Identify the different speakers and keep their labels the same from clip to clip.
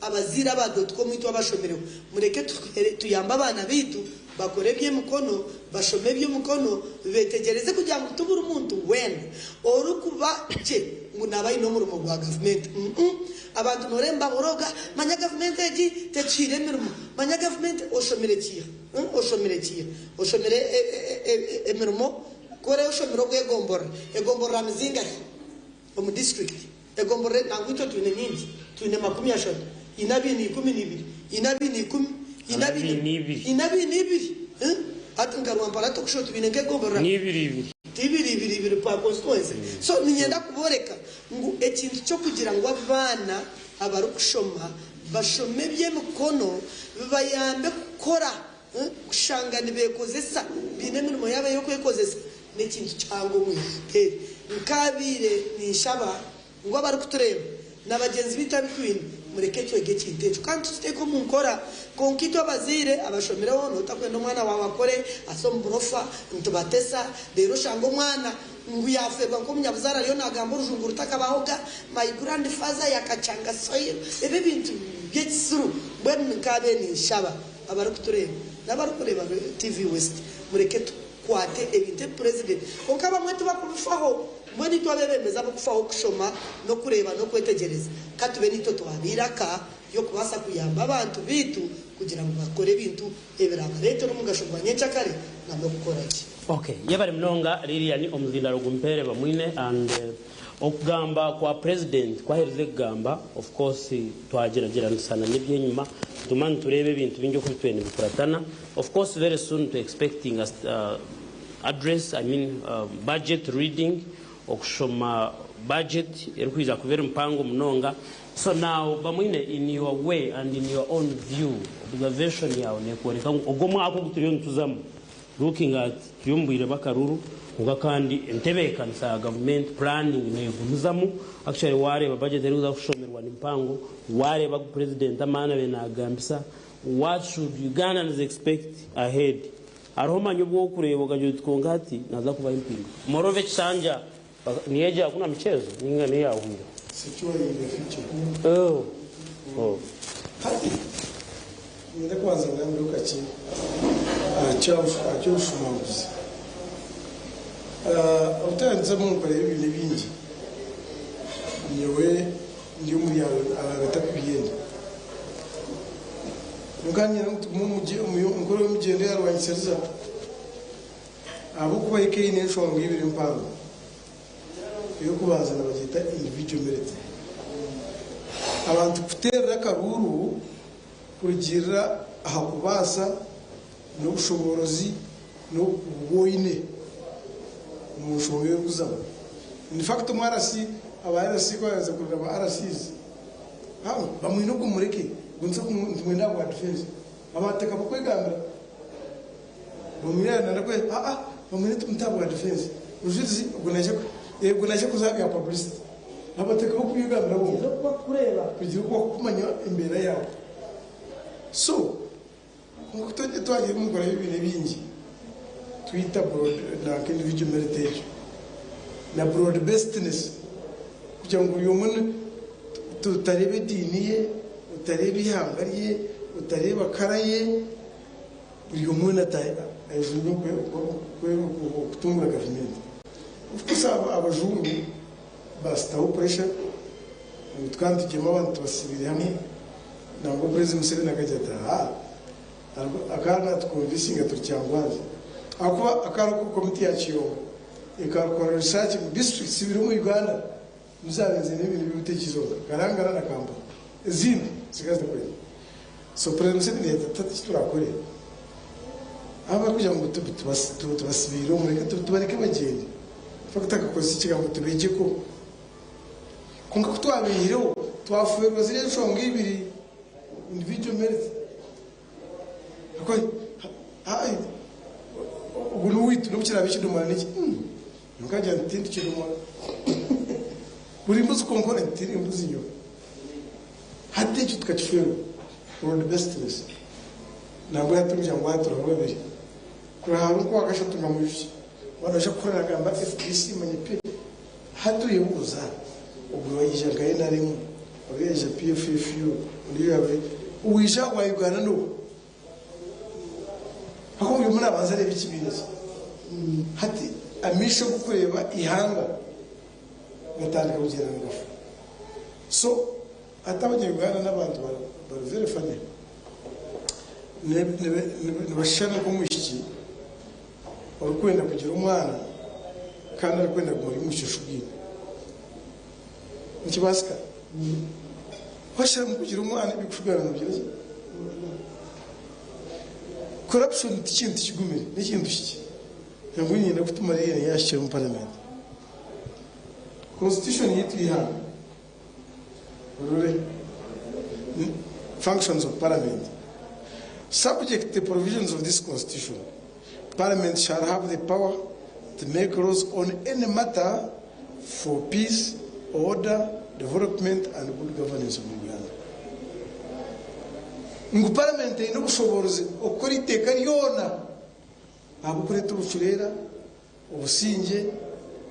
Speaker 1: abazira ba.com itu abashomereho mureke tuyamba abana bitu bakorebye mukono bashomebye mukono betegereze kugira ngo tubura umuntu wena orukuba je munabayi no murumo gwa government abantu noremba boroga manya government eji techire mirimo manya government oshomerekiye oshomere emirimo kore oshomero egombora mzinga mu district egombora nangwito tune nyingi tune 10 inabini 12 inabini 2 atungarwa mparato kushoto binenge gombora tibiri pa constituency so ninyenda kuboreka ngo ekintu cyo kugira ngo abana abarukushoma bashomebye mukono bayambe gukora kushangana bekozesa binemirimo yabe yo kwekozesa n'ikintu cyango mwite nkabire nishaba ngo abari kutureba nabagenzi bitabikwini mureke twege kintecho kandi tuteko munkora konkito abazire abashomereho notakwenda umwana wawe akore asombrofa ntubatesa rero shango mwana nguyafeba ko munyabuzara ryo nagambo rujunguru takabahoga my grandfather yakachanga soyo ebe bintu byetsuru bwe nkabe nishaba abari kutureba n'abari kureba TV West mureke kwate ebite president okaba mwetu bakubifaho mwani twabebemeza bakufaho kushoma no kureba no kwetegereza katube nito twabiraka yo kubasa kuyamba abantu bitu kugira ngo bakore bintu ebiraba leta n'umugashobwa nyencha kare nando gukora iki.
Speaker 2: Okay, yebare mnonga Lilian Omuzinda Rugumpere bamwine and okugamba kwa president kwahereze kugamba of course twageragera sana n'ibye nyuma tumani turebe bintu binjo kubitwene bikuratana of course very soon to expecting us address budget reading okushoma budget erikwiza kubera mpango mnonga. So now bamwine in your way and in your own view observation yawe nekoreka ogomwa ako guturiyo ntuzamu looking at tuyumbwire bakaruru uga kandi entebeka nsa government planning negumizamu actually wareba budget eriza kushomerwa nimpango wareba ku president amana benagambisa what should Ugandans expect ahead aroma nyubwo kureba ugaje tukongati naza kuba impingo morove chanja niyeje hakuna mchezo ninga ni yawo
Speaker 3: nenda kwanza ngamruka chi achofumabuzi utanze mu kare ibintu bingi nyewe ndi muri abatakuyenda muganya mumuje umukuru w'umugende yarwanyiseza abo kuba ikene nshonga ibiri mpango yo kubazana bagita individual merit abantu kutera karuru kugira ahakubasa no bushoborozi no kuboyine umushoboye kuzaba in fact mwarasi abayarasi kwaza kuraba arasiz bamwe no kumureke gunza kumwenda kwa defense abateka bakwegambira bumira nakwe bamwe tumutaba defense ujuzi gunaje kuzabya publicity abateka bakwegambira bo kureba kugira ko kumanya imbere yawo so ngokutoje twaje mukora ibintu bingi twita broad na individual heritage na broad bestness kugira ngo uyu muntu tutarebe diniye utarebe ihangariye utarebe karaye uyu muntu atayeba azungu kutunga government ufusaba abajungu basta pressure twandikemo abantu basibire hamwe ntabwo president Museveni akajya akana tukumvisinga tucyangwaje akuba akara ku komite ya Kiyonga ikakora research mu district sibiri mu Uganda muzabenze n'ibintu by'ubutekizoga garangara na kamba izindi sigaze kweli so president Museveni yatatisiturakore aba kugira ngo tubasibire umureke tubareke bagende fakataka ko sikigambo tubege ko kunga kutwabihireho twafuye rozire nshonga ibiri individual merit ugulu witu n'ukira bikidumana n'iki nukajya ntindi kidumana buri mbuzi component iri mbuzi yo hade cyo tukachifero for the bestness nabwo yatumije ngo atura babiri kuraharu ko akashatu ngamushi barasha kurana gamba FDC manyipe hatuye buza ubwo yijagaye narimo ogeje PFFU ndiyawe uwisha kwa Uganda no hako uyu muna bazare bikibineza hati amisho gukureba ihanga gatandika kugera ngafu so atabanye Uganda n'abantu very funny ne bashana ko mushiki urukwenda kugira umwana kandi urukwenda muri mushishubwira nkibasika washara mu kugira umwana bikushugana no byiza corruption tikintu kigumire n'ikintu kiki yabunye na gutuma rero yashye mu parliament constitution yitu iha functions of parliament subject to the provisions of this constitution. Parliament shall have the power to make laws on any matter for peace, order, development and good governance of Uganda. Ngu Parliament ino bushobozi okora iteka ryona abukureta ubucurera ubusinge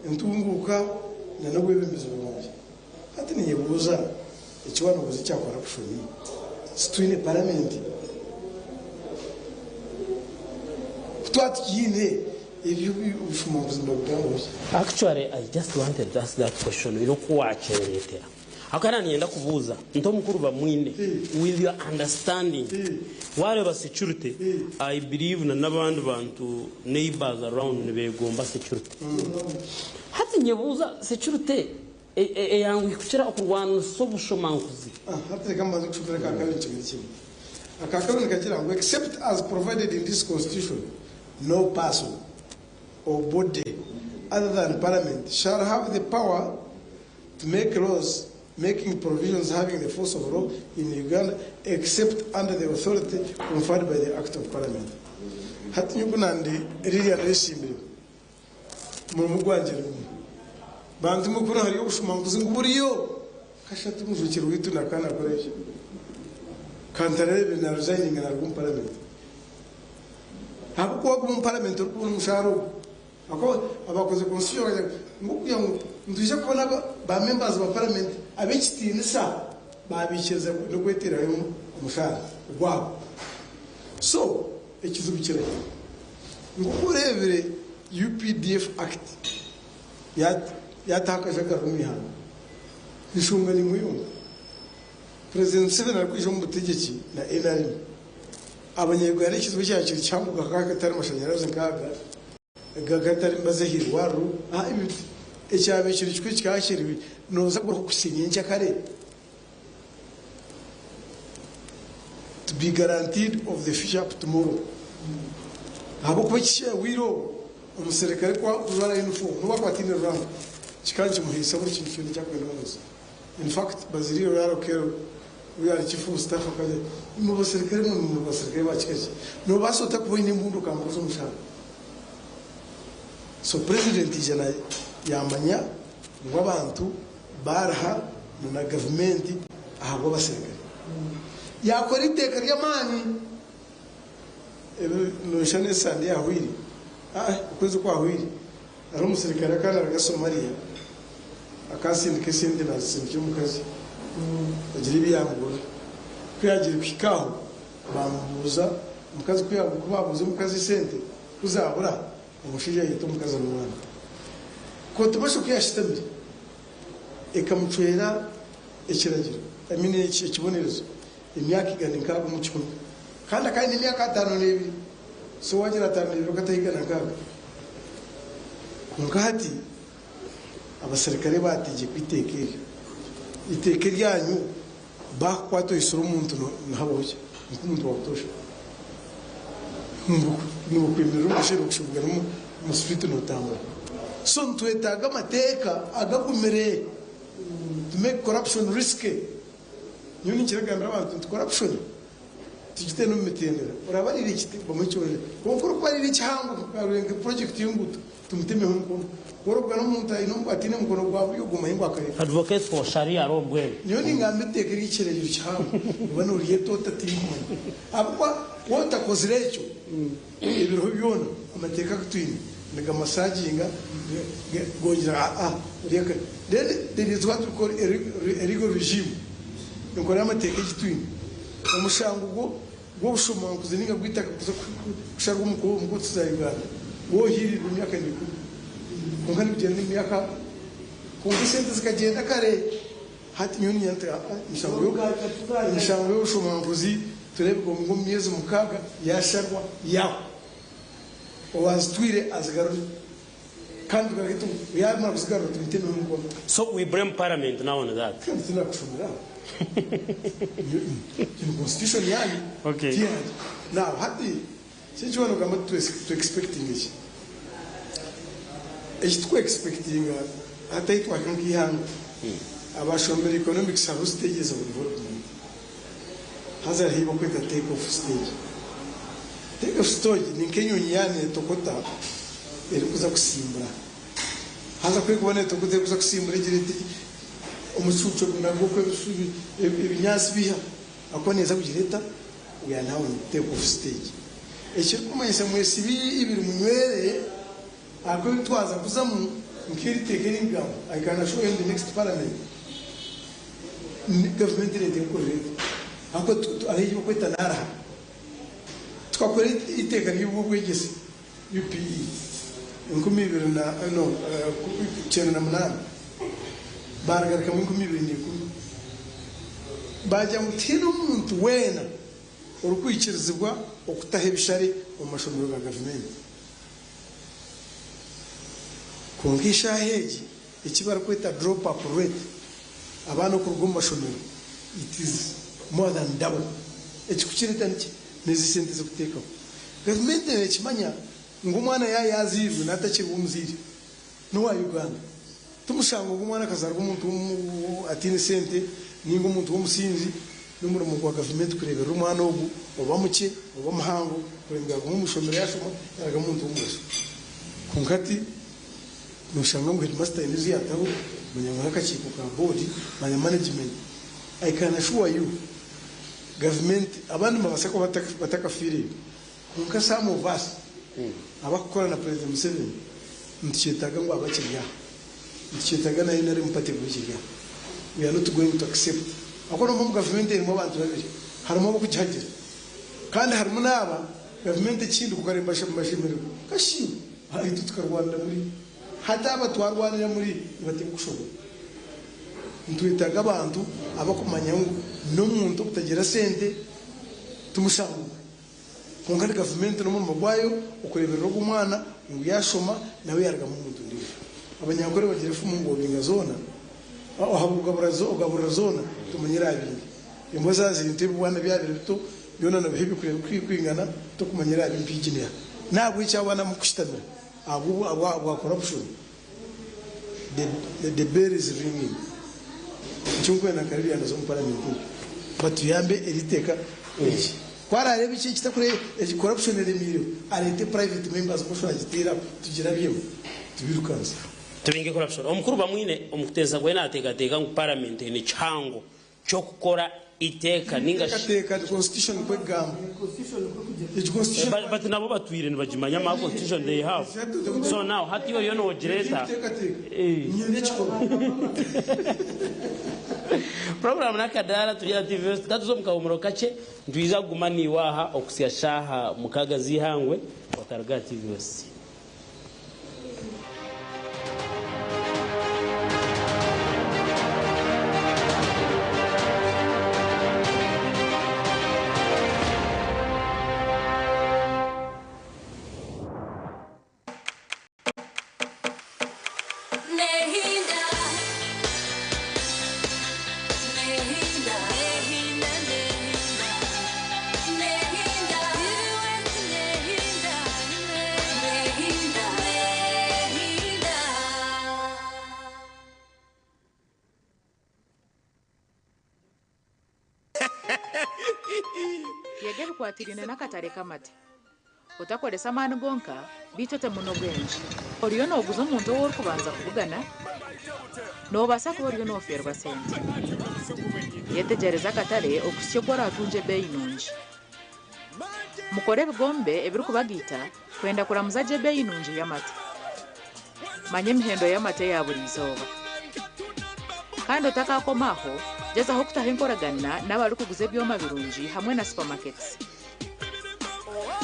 Speaker 3: intunguka na no gwebemeza bwanje ati niye buza ikiwana buzi cyakora kushoni situine Parliament.
Speaker 2: Actually, I just wanted to ask that question. You know, how can I nienda kubuza ntomukuru bamwine with your understanding whatever security I believe na nabandi bantu neighbors around nebegomba security hati nyebuza security yangu ikukira okurwana sobushomankuzi
Speaker 3: hati kama nzukufira kakabiri kimwe akakabiri kakira ngo except as provided in this constitution no person or body other than Parliament shall have the power to make laws making provisions having the force of law in Uganda except under the authority conferred by the Act of Parliament. Hati nyugunandi riri areshimire mu mugwanjira bantu mukuru hari ubushumanguzi nguburiyo kashatu mujukiro witu nakana koresha kantarebe na resigning na Parliament. Hakuwa ku Parliament ku musharo ako abakoze constitution ngukuya nduje kubona ba members ba Parliament abekitinisa babikeza no kwetera umushara gwabo so ekizubikira ngukurebere UPDF Act yatakaje karumihana ishunga ni muyumba President Museveni akwije mu butegeki na NRM abanyarwanda ikizu cyacyo cyambuka kakatari amashanyarazi nkaga gagatari mbazehiri waru ibiti ecyabikira ikwe cyashiriwe noza kusinya cyakare to be guaranteed of the future of tomorrow abo kubikisha wiro umuserekare kwa kuzara uniform nuba kwatine rang kikanje muhisa buri kintu cyakwenda nose in fact baziriyo yarokero we are chief of staff akaje mu baserekare mu baserekare bakikaje no basota kubone mundu kambuzo mushaka so president ijana yamanya ngo abantu baraha na government ahabo baserekare yakora iteka ry'amani no shane sandi ahwiri kwezi kwa ahwiri ari umusirikare kana agasomaliya akasindika sindi na sindi mukazi agira ibiyangura kwiyagira kwikaho bamubuza mukazi kubabuza mukazi sente kuzabura umushije yito mukazi n'umwana ko tubasha kwiyashitamira ekamucwera ekiragiro amine ikibonerezo imyaka igana nkago mu cyumba kandi akandi imyaka 5 n'ibiri so wagira 5 n'ibiri ukatayigana nkaga ngati abasirikare batige kwitekera iteke ryanyu bakwato isura umuntu nahaboje umuntu watosha nuko kwimira umushero kushubwa mu street no tamba so ntwetaga amateka agagumere to make corruption risky nyuni kiragambira abantu corruption tugite no mitendera urabarira ikiti bamucyore kuko barira cyango karenga project y'ingutu tumuteme hunko worobwa no muntu ino atine mukono gwa buri guma hingo akare
Speaker 2: advocate for sharia law bwe
Speaker 3: nyoni ngamete kiri kirejyo cyango ubona uriye tota timwe abwa wota kozirecho ibiro byona amateka kutwini nega massaging gogira uriye then there is what we call a legal regime ngora amateka y'igitwini umushango go bushoma kuzininga gwitaka kuza kusharwa umukuru tuzayigana wo hiri mu myaka n'ikuru ngani kugenda imyaka kumva sente zikagenda kare hati nyoni yanta mishango yo bushoma kuzi turebe ngo myezi mukaga yasharwa yaho wazitwire azigarura kandi gagitu yamara kuzigarura tubiteme mu
Speaker 2: So we blame parliament now on that.
Speaker 3: kandi tunakushumira in constitution yani.
Speaker 2: Okay.
Speaker 3: Yeah. Now hati since one kama to expecting it. To expecting hata itu akanki hanga abashomera economic service stages of development. Hazara hibo kweta take off stage. Take off stage ni Kenya nyane tokota eri kuza kusimbura. Haza kwe kubone tokota kuza kusimbura giriti umucuco nabwo kwe bisubi ibinyasi biha akoneza kugireta uya nawe take off stage. Ekiri kumanyisa mwesi ibiri munywere akwe twaza kuzamu mkiri taking gam. I can show in the next parliament. Government rete kurete. Ako ariyo kweta nara. Tukakore iteka ribu kwegese UPE. Nkumi bibiri na no cyenda na munani. Baragarika mu nkumi bibiri n'ikumi. Bajya mutino umuntu wena urukwikirizwa okutahebishari mu mashomero ga government. Kungisha heji ikibara kweta drop up rate abana ku rugomba shomero it is more than double ekikukireta niki nezi sente zo kuteka government ekimanya ngumwana yazirwe natakiri umuziri no wa Uganda tumushango ngumwana kazarwa umuntu atine sente ningo umuntu w'umusinzi n'umuro mu government kurebera umwana ogu obamuke obamuhango kurenga umushomero yashoma yaga umuntu w'umuso kunkati nushanga ngo headmaster inizi yataho munyamaka kiko ka board manya management. I can assure you government abantu babasako bataka firi kunka some of us abakora na president Museveni mtchetaga ngo abakiriya mtchetaga na inari mpate bukiriya we are not going to accept akora mu government irimo abantu babiri harimo abo kujagira kandi harimo naba government ikindi kukaremba shimashimiro kashi hari tukarwanda muri hata abatwarwanira muri bateye kushobora ntwitaga abantu abakumanya n'umuntu utagira sente tumushangu kungana government no mu magwayo ukureberera umwana ngo yashoma nawe yarga mu muntu ndi abanyakore bagira ifumu ngo binga zona aho ugabura zona tumanyira abindi imboza zinte bwana byabire bito byona nabihibi kwingana to kumanyira abindi bijiniya nabwo icyabana mu kushitamira abo corruption. The bell is ringing. Chungwe na karibia na zompara minku. But yambe eliteka eji. Kwara arebe iki kitakure corruption remiro. Arete private members musho agitira tugirabye. Tubirukanza.
Speaker 2: Tubinge corruption. Omukuru bamwine omukuteza gwena ateka ngo parliament ni chango cyo gukora iteka ninga
Speaker 3: ateka constitution kwe gamba. Constitution
Speaker 2: but nabo batwire nibajimanya ma constitution they have. So now hati yo no gereta program nakadara tujya TV tatuzo mukawumuro kace ndwiza gumani waha okusia shaha mukaga zihangwe wataraga TV.
Speaker 4: Yegebe kwatirine nakatare kamate utakoresa mani gonka bitote muno bwenji oriyo no guzo umuntu wo kubanza kuvugana no basa ko oriyo no ferwa sente yetegereza katare okusyo gora atunje beyi nunji mukore bigombe ebiru kubagita kwenda kuramuza je beyi nunji yamate manye mhendo yamate ya buri izoba kandi utakakomaho gezaho kutaha enkoragana n'abari kuguza ebyoma birungi hamwe na supermarkets.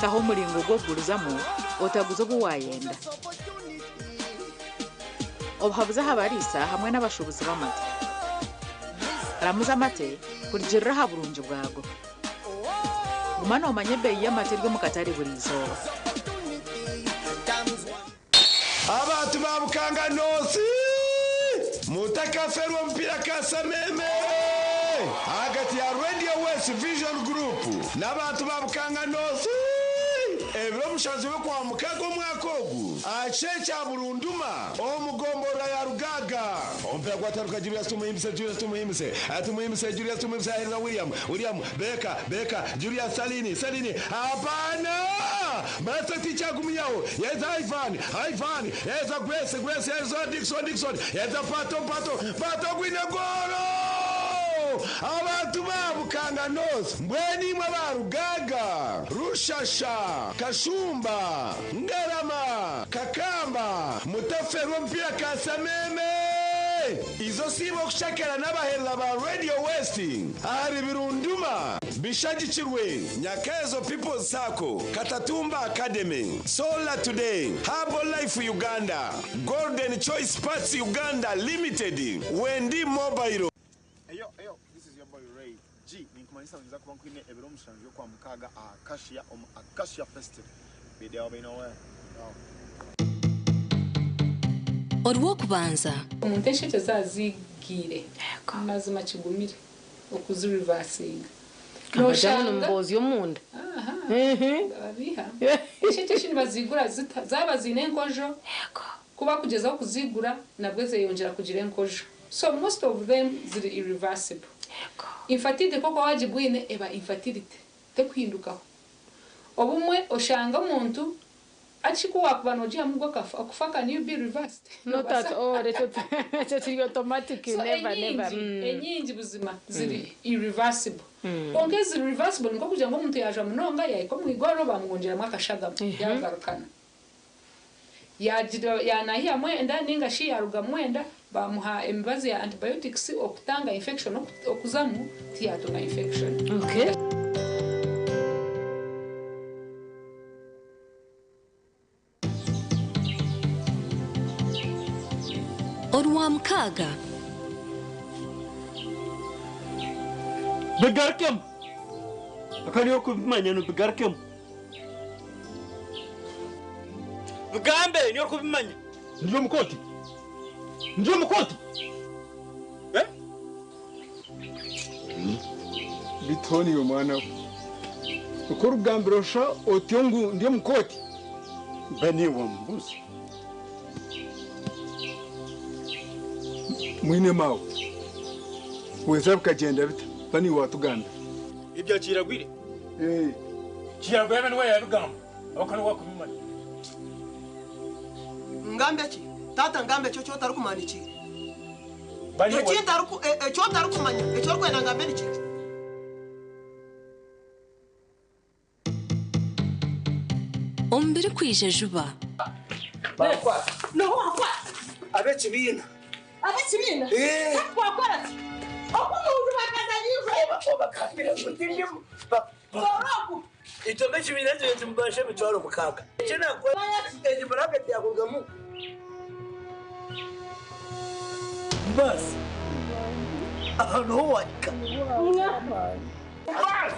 Speaker 4: Taho umuringo gwo kugurizamu otaguza obu wayenda. Obuhabuza habarisa hamwe n'abashubuzi b'amate. Ramuza amate kurigirira ha burungi bwago. Gumana omanye ebbeeyi y'amate ryo mu katare buri izooba.
Speaker 5: Abantu babukanga nosi mutakaferwa mpira Kasameme hagati ya Radio West Vision Group n'abantu babukanga nosi ebiro mushazi we kwa mukago mwakogu achecha burunduma omugombora ya rugaga ompera gwataruka Julius tumuhimse Henry William Beka Julius Salini hapana basta ticha gumiao yeza Ivan yeza Grace yeza Dixon yeza Pato gwinegoro abantu babukanga nose mbweni mwabarugaga rushasha Kashumba Ngarama Kakamba Mutaferwa mpira Kasameme izo sibo kushakera n'abahera ba Radio West ari birunduma bishagikirwe Nyakazo People's Circle Katatumba Academy Solar Today Herbal Life Uganda Golden Choice Parts Uganda Limited Wendi Mobile.
Speaker 6: Eyo, this is your boy Ray G. Ninkumanisa nza kuba nkwine ebiro mushanju kwa mukaga Acacia Festival. Bideo binowe.
Speaker 7: Orwo kubanza.
Speaker 8: Umuntu eshete zazigire. Mazima kigumire okuzu reversing.
Speaker 7: Kabajana mbozi yomunda.
Speaker 8: Aha. Abiha. Eshete shini bazigura zaba zine enkojo. Yego. Kuba kugezaho kuzigura nabwo zeyongera kugira enkojo. So most of them ziri irreversible. Yego. Infertility koko wajibwine eba infertility. Tekuhindukaho. Obumwe oshanga umuntu achikuwa kubanogia mugo akufaka new be reversed.
Speaker 7: Not at all. It's automatic.
Speaker 8: So never. Enyingi buzima ziri irreversible. Ongezi irreversible nko kugira ngo umuntu yaje munonga yayiko mwigoro bamwongera mwakashaga yagarukana. Yanahia mwenda ninga shi yaruga mwenda bamuha emibazi ya antibiotics okutanga infection okuzamu tiyatunga infection.
Speaker 7: Okay. Orwa mukaga
Speaker 2: bigarkem akaniyo kubimanya no bigarkem bigambe niyo kubimanya ndio mukoti
Speaker 9: bitoni yo mwana ukuru gambirosha otyongu ndio mukoti
Speaker 2: bani wa mbuzi
Speaker 9: mwine mawo weza bukagenda bita bani watuganda
Speaker 2: ibyo kiragwire kiragwire bani waya bigamba abakano wakubimanya
Speaker 1: ngambe ki tata ngambe cyo cyotari kumanikira bani wa cyotari kumanya ecyo rwena ngambe ni ki
Speaker 7: ombere kwije juba
Speaker 1: bakwa no wakwa abekibina
Speaker 10: Wakora ati okumuntu bakazanyije
Speaker 1: bakapira mutinde
Speaker 10: boroku
Speaker 1: icyo bekibina cyo tumbashe bitwaro mukaga cyo nakora eje baragati yakugamu bas ahantu ho waka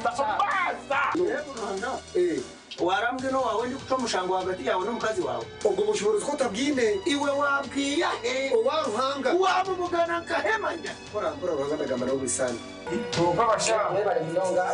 Speaker 1: basa warambwe no wawe ndi kuca mushango hagati yawe n'umukazi wawe
Speaker 3: ubwo bushobozi ko tabwine
Speaker 1: iwe wabwiya
Speaker 3: waruhanga
Speaker 1: wabumugana nkahemanya
Speaker 3: kora uragadagamara wo bisana
Speaker 1: tuva bashaka bari munonga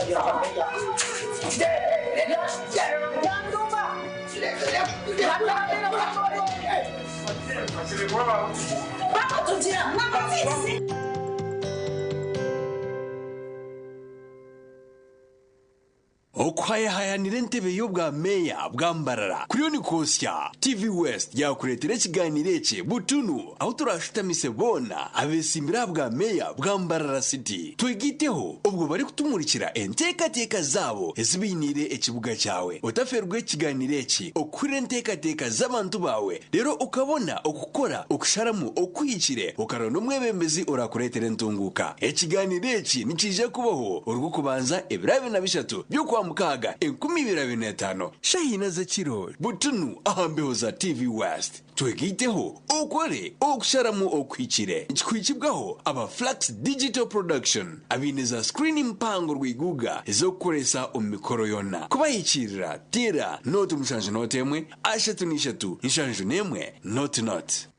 Speaker 5: okwayahayanira entebe y'obwa meya bwambarara kuriyo ni kosya TV West yakuretera ikiganiro eki butunu aho turashutamise bona abesimbira bwa meya bwambarara city twegiteho ubwo bari kutumurikira entekateka zabo ezibinire ekibuga cyawe utaferwe ikiganiro eki okure entekateka z'abantu bawe rero ukabona okukora okusharamu okwikire ukarona umwebembezi urakuretera entunguka ikiganiro eki nikije kubaho urwo kubanza ebirabe na bishatu byo kwa mukaga 2025 shahina zakiro butunu ahambeho za TV West twegiteho okore okusharamu okwikire ikikwikibwaho aba Flux Digital Production abineza screen mpango rwiguga ezokoresa omikoro yona kubayikirira tira note mushanje notemwe ashatu nishatu inshanjo nemwe not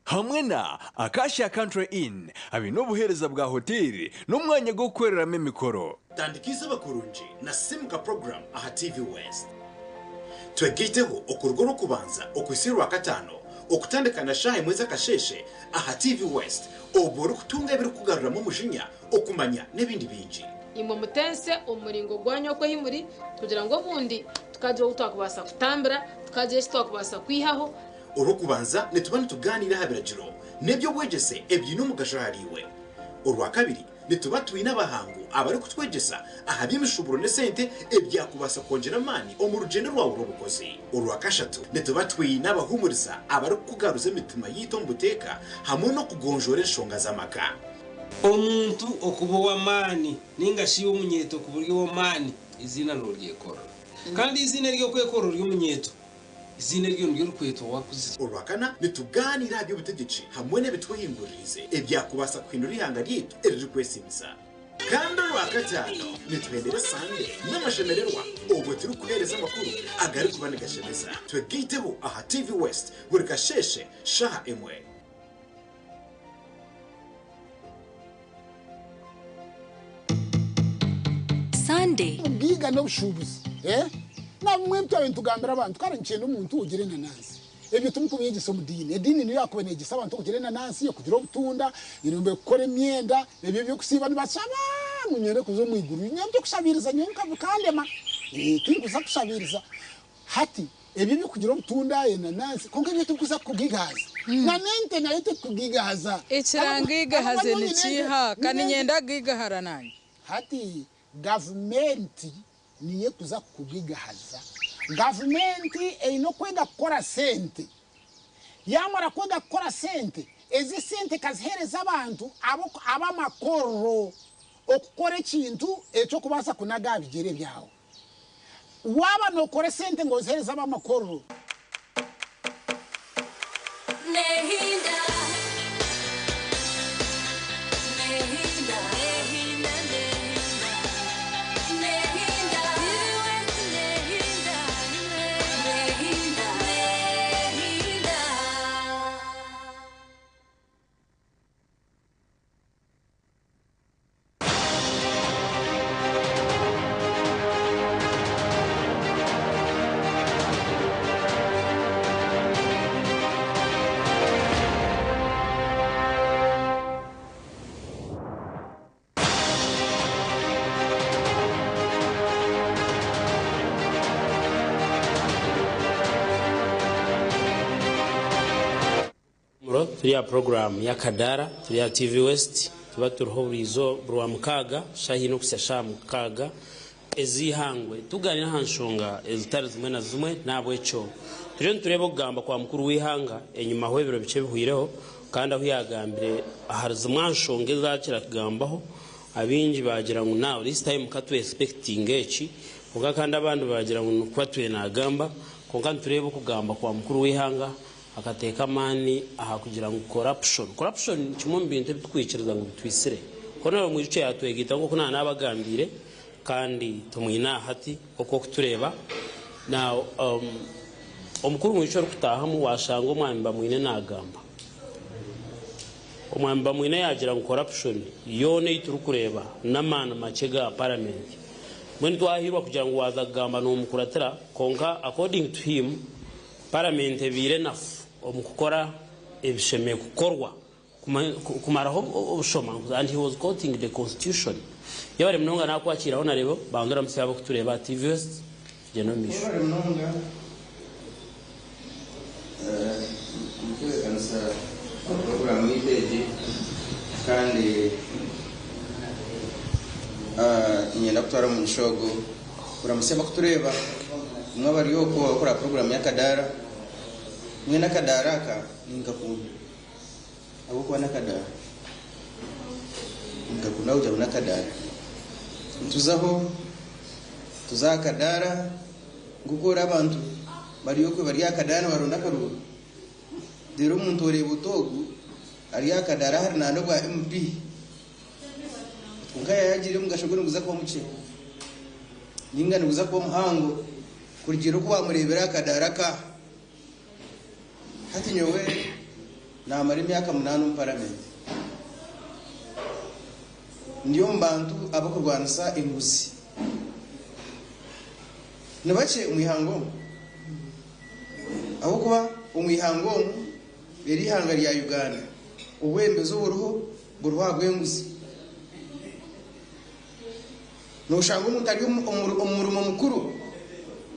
Speaker 5: hamwe na Acacia Country Inn abinobuhereza bwa hoteli n'umwanya go kwereramo imikoro
Speaker 11: tandikisa bakurunji na simka program aha TV West twegiteho okurwo ro kubanza okwisirwa katano okutandikana shahe mweza kasheshe aha TV West oboro kutunga biri kugarura mu mujinya okumanya nebindi binji
Speaker 7: imwe mutense umuringo gwanyo ko himuri kugira ngo bundi tukaje utakubasa kutambira tukaje twakubasa kwihaho
Speaker 11: urukubanza netubane tuganira habiragiro nebyo bwegese ebyino mugashahariwe urwa kabiri netubatuye n'abahangu abari kutwegesa ahabyimishuburo ne sente ebyakubasa kongera mani omurugendo rwawo rubukozi urwa kashatu netubatuye n'abahumuriza abari kugaruza imitima yitombuteka hamwe no kugonjora enshonga z'amaka
Speaker 12: omuntu okubowa mani ningashi umunyeto ku buryo wo mani izina no ryekora kandi izina ryo kwekora ry'umunyeto izina ryo rukweto wakuze
Speaker 11: urwakana nituganira byo butegetsi hamwe nebitwihingurize ebyakubasa kwinura ihanga ryitu eri kwesimiza kandi urwakatano nitwendera sande n'amashemererwa ubwo turi kuhereza amakuru agari kubanegashemeza twegiteho aha TV West buri kasheshe shaha emwe
Speaker 7: Sunday
Speaker 13: biga no bushubuzi namwe mtwawe ntugambira abantu kandi ncyenda umuntu ugire nanasi ebyo tumukubiye gisomo dini edini niyo yakubene gisaba abantu ugire nanasi yo kugira obutunda irumbe gukora imyenda ebyo byo kusiba nibasaba munyere kuzo mwiguru nyambe kushabiriza nyonka bukandema turi kuza kushabiriza hati ebyo byo kugira obutunda nanasi konke byo tukuza kugigaza na nente na yote kugigaza
Speaker 14: ikirangiga haze nikiha kandi nyenda gigahara nani
Speaker 13: hati government niye kuza kugigahaza government eino kwenda kukora sente yamara kwenda kukora sente ezi sente kazihereza abantu abamakoro okukora ekintu ekyo kubasa kunaga bigere byawo waba nokore sente ngo zihereza abamakoro
Speaker 10: Nehinda
Speaker 2: turiya program ya Kadara turiya TV West tuba turuhurizo rwa mukaga shahino kusasha mukaga ezihangwe tuganira hanshonga ezitari zimwe na zimwe nabwe cyo tuje turebo gamba kwa mukuru wihanga enyuma ho ibiro bice bihuireho kandi aho yagambire ahariza mwanshonge zakira kugambaho abinji bagira ngo now this time katu expecting eki uga kandi abantu bagira ngo kwatwe nagamba konka turebo kugamba kwa mukuru wihanga akateka mani aha kugira ngo corruption kimwe mu bintu bitwikiriza ngo bitwisire kona mu gice yatwegita ngo kuna nabagambire kandi tumwina hati uko kutureba now omukuru mu gice kutahamu washango mwamba mwine nagamba omwamba mwine yagira ngo corruption yone iturukureba namana makega parliament mwe twahirwa kugira ngo wazagamba no mukuratira konka according to him parliament bire nafu omukukora ebisheme kukorwa kumaraho obushoma and he was quoting the constitution yabare mnonga nakwakira ona rebo bandura musaba kutureba TV West Genomisho.
Speaker 15: Kanisa program y'iteje kandi inyenda kutwara mu nshogo uramusema kutureba umwe bari yo ko akora program y'akadara mwe n'akadara ka ingakunda abo kwa n'akadara ingakunda ujya n'akadara tuzakadara gukora abantu bari yo ko bari yakadara baronda karuru dero umuntu ore butogu ari yakadara hari nando bwa MP ngaya yagire mugashobora kuza kwa muce ningana kuza kwa muhango kurigero ko bamurebera akadara ka hati nyowe na mari myaka 8 mu parliament ndiyo mbantu abakurwanisa imbuzi nabace umuhango aho kuba umuhango eri hanga ya Uganda uwembezo buruha bw'enguzi no shanga umuntu ari umurimo mukuru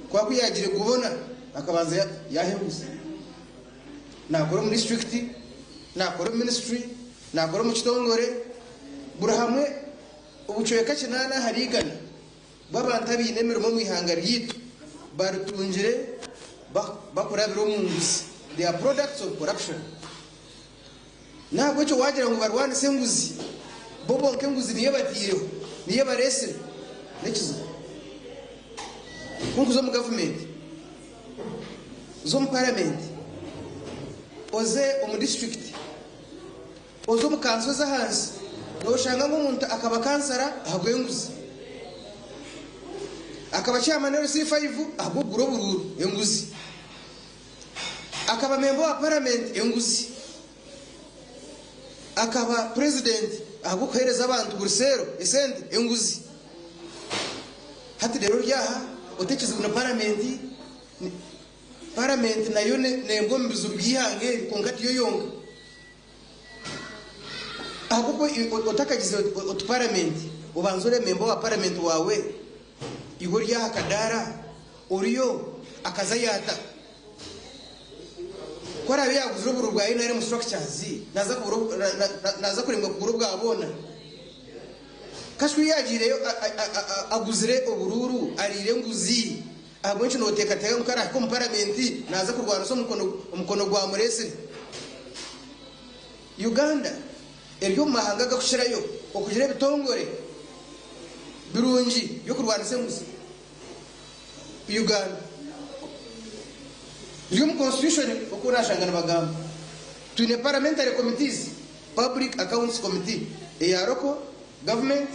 Speaker 15: kwa kuyagire kubona akabanza yahebuze nakora muri district nakora ministry nakora mu kitongore burahamwe ubucoye kacinana harigana babantabi nemero mu ihanga ryito barutungire bakora biro mu nguzi they are products of corruption ntabwo cyo wagira ngo barwane senguzi bobo kenguzi niye batiyeho niye barese nekizo kunguzo mu government zo mu parliament oze mu district ozo mu kanso za hansi no shanga umuntu akaba kansara ahagwenguzi akaba chairman C5 ahubwo bururu enguzi akaba member wa parliament enguzi akaba president agukohereza abantu burusero esente enguzi hati rero ryaha utekiza na parliament nayo nembo mbizu byihange kongati yo yonga ahubwo utakagize parliament ubanzore member wa parliament wawe igo ryaha kadara uriyo akazayata kora byaguze uruburu bwa inare mu structures naza kurimba ku buru bwabona kashwi yagireyo aguzire ubururu arire nguzi abonye no teka teka mukara ko mu parliament naza kurwana so umukono gwa murese Uganda eryo mahanga gakushirayo okugire bitongore birungi yo kurwana senguzi Uganda iyo mu constitution okura shangana bagamba tune parliamentary committees public accounts committee eyaroko government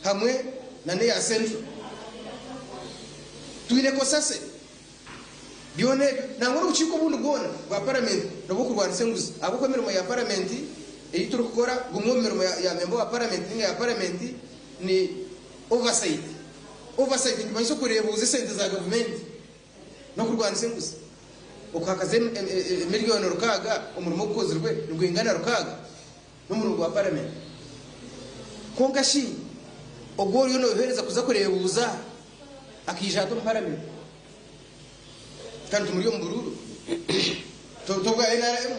Speaker 15: hamwe na ne ya central tune ko sase bione nangoro uchiko bundu gona bwa parliament no kurwana senguzi abo kwemeremo ya parliament eyituru gukora gumwomeremo ya member wa parliament ya parliament ni oversight ni bayiso kureba uzisente za government no kurwana senguzi ukakaze miliyoni rukaga umurimo ukozerwe rwingana rukaga n'umurongo wa parliament kongashi ogori yo no hereza kuza kureba ubuza akijata mu parliament kandi muri yo mbururu tobwa NRM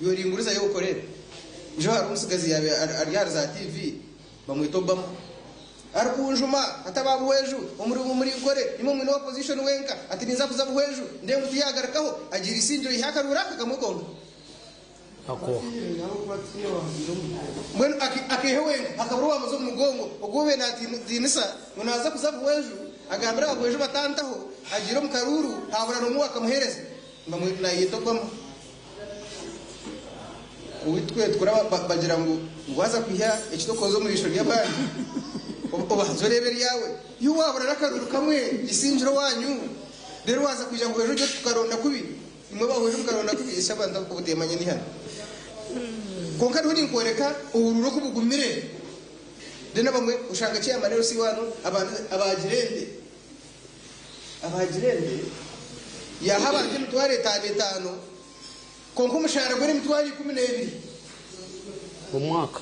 Speaker 15: yo ringuriza yo korera jo hari umusigazi yabe ari za TV bamwitobamo arkunjuma atababu weju umurimo muri gore imwe mu opposition wenka ati niza kuza buweju nde mutu yagarakaho agira isinjo ihakarura kakamukonga
Speaker 2: ako
Speaker 15: mwen akehewe akabruwa muzo mugongo ogobe na tinisa munaza kuza buweju agambira abuweju batantaho agira mu karuru habura no mwaka muhereza ndamwe na yitobamo uwitwe tukora bagira ngo ngwaza kwiha ekitokozo mu isho ry'abandi ubanzorebera yawe iyo wabura nakaruru kamwe gisinjiro wanyu rero waza kuja ngo ejo tukaronda kubi imwe bawe mukaronda kubi ishabanda ko budemanye ni hano konka nturi nkoreka ubururo kubugumire dena bamwe ushanga cya manero si wano abantu abagirende ya habanje mutware 5 konko mushara gore mutware 12
Speaker 2: umwaka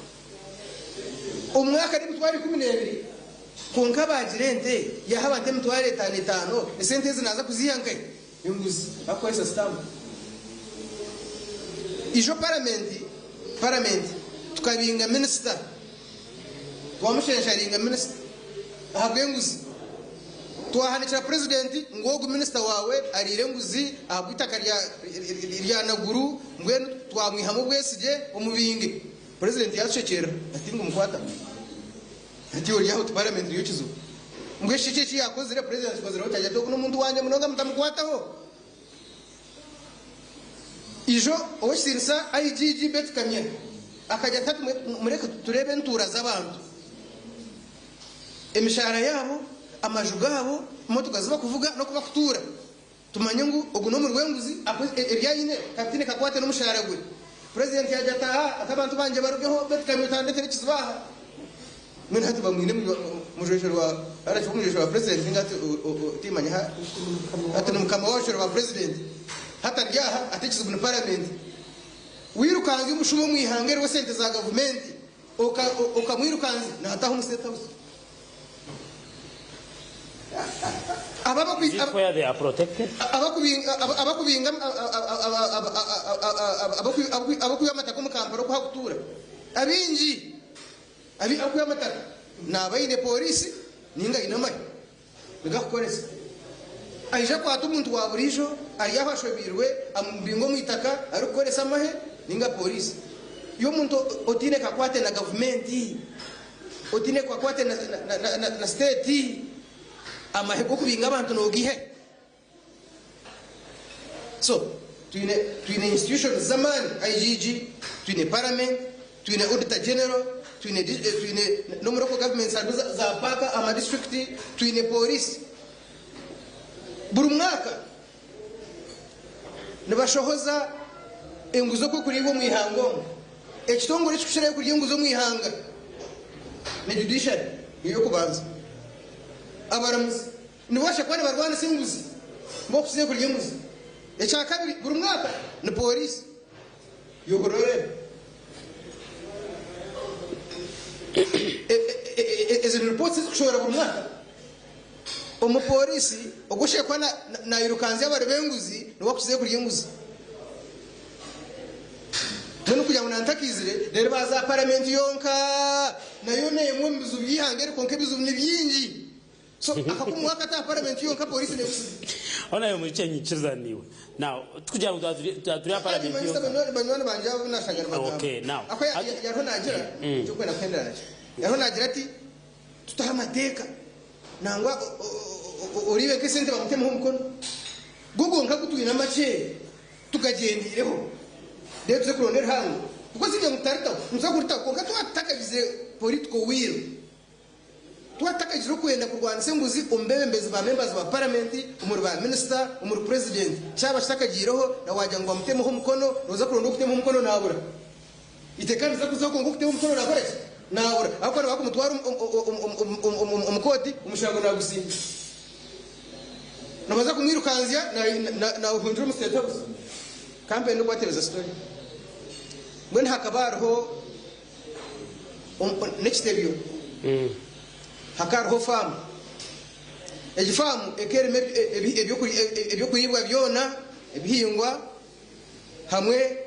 Speaker 15: umwaka ni mutware 12 konka bagirente yahabante mutware 5 esente zinaza kuziyanka yunguzi akoresa stamp ijo parliament tukabinga minister twamushensharinga minister ahabwenguzi twahanikira president ngogo minister wawe arire nguzi abwitaka rya naguru ngwenu twamwihamo bwesije umubinge president yacekera ati ngo mukwata ati uri yaho parliament yukizo ngweshike ki yakoze re president kozera utajya to kuno muntu wanje munonga mutamukwataho ijo osirisa IGG bet kamye akajya tatu mureke turebe ntura z'abantu emishara yabo amajuga yabo motoka ziba kuvuga no kuba kutura tumanye ngo uguno mu rwenguzi eryayine kapitine kakwate no mushara gwe president yajata atabantu banje barugeho bet kamye tandete kizibaha mwe hati bamwine mujeshero wa ara cyumujeshero wa president ngati timanya ha ati numukama washoro wa president hata ryaha atekiza mu parliament wirukanze umushumo mwihangere wa sente za government okamwirukanze nataho umuseta busa
Speaker 2: where they are protected
Speaker 15: abakuyamata ko mukamparo ko hakutura abinji abakuyamata nabayine polisi ninga inamai bigakoresa aija kwata umuntu wa burijo ari yafashobirwe amumbingo mwitaka ari gukoresa amahe ninga polisi yo muntu otine kakwate na government otine kakwate na state amahe ko kubinga abantu no gihe so twine institutions zamani IGG twine parliament twine auditor general twine no local government za paka ama district twine police buri mwaka nibashohoza enguzo ko kuri bo mwihango ekitongore cy'ushire kuri enguzo mwihanga ne judiciary iyo kubanza abaramuzi nibasha kwani barwana singuzi mbo kusiye kuri enguzo echa kabiri buri mwaka ni police yogorore ezin reports kushora buri mwaka umupolisi ogushekwa na irukanze y'abarebenguzi no bakusiye kuri enguzi none kujya munantakizire rero baza parliament yonka nayo nemwe mbizu byihangere konke bizu ni byinji so akakumwaka ta parliament yonka police ne busi
Speaker 2: ona yo muri cyenyi kirzaniwe now tukujya mu turi parliament yonka
Speaker 15: banyone banje nashagara bagamba
Speaker 2: okay now
Speaker 15: yaho nagira cyo kwenda kwendana yaho nagira ati tutaha amateka nangwa uribe ke sente bamutema ho mukono gugonka kutuina make tukagendireho ndetse kuronera hangu kuko sije mutarita muzakurita konka twatakagize political will twatakagize kwenda kurwana senguzi umbebembezi ba members ba parliament umuri ba minister umuri president cyaba shakagireho na wajya ngo bamutema ho mukono noza kuronda kutema ho mukono nabura itekani za kuzakonga kutema mukono nabura nabura akora bakumutwara umukoti umushango nagusimba nabaza kumwirukanzya na uhundura umuseta gusa campaign no kwateza story mwen hakabarho next area hakarho farm ejifamu ekere ebyo kuyibwa byona ebihingwa hamwe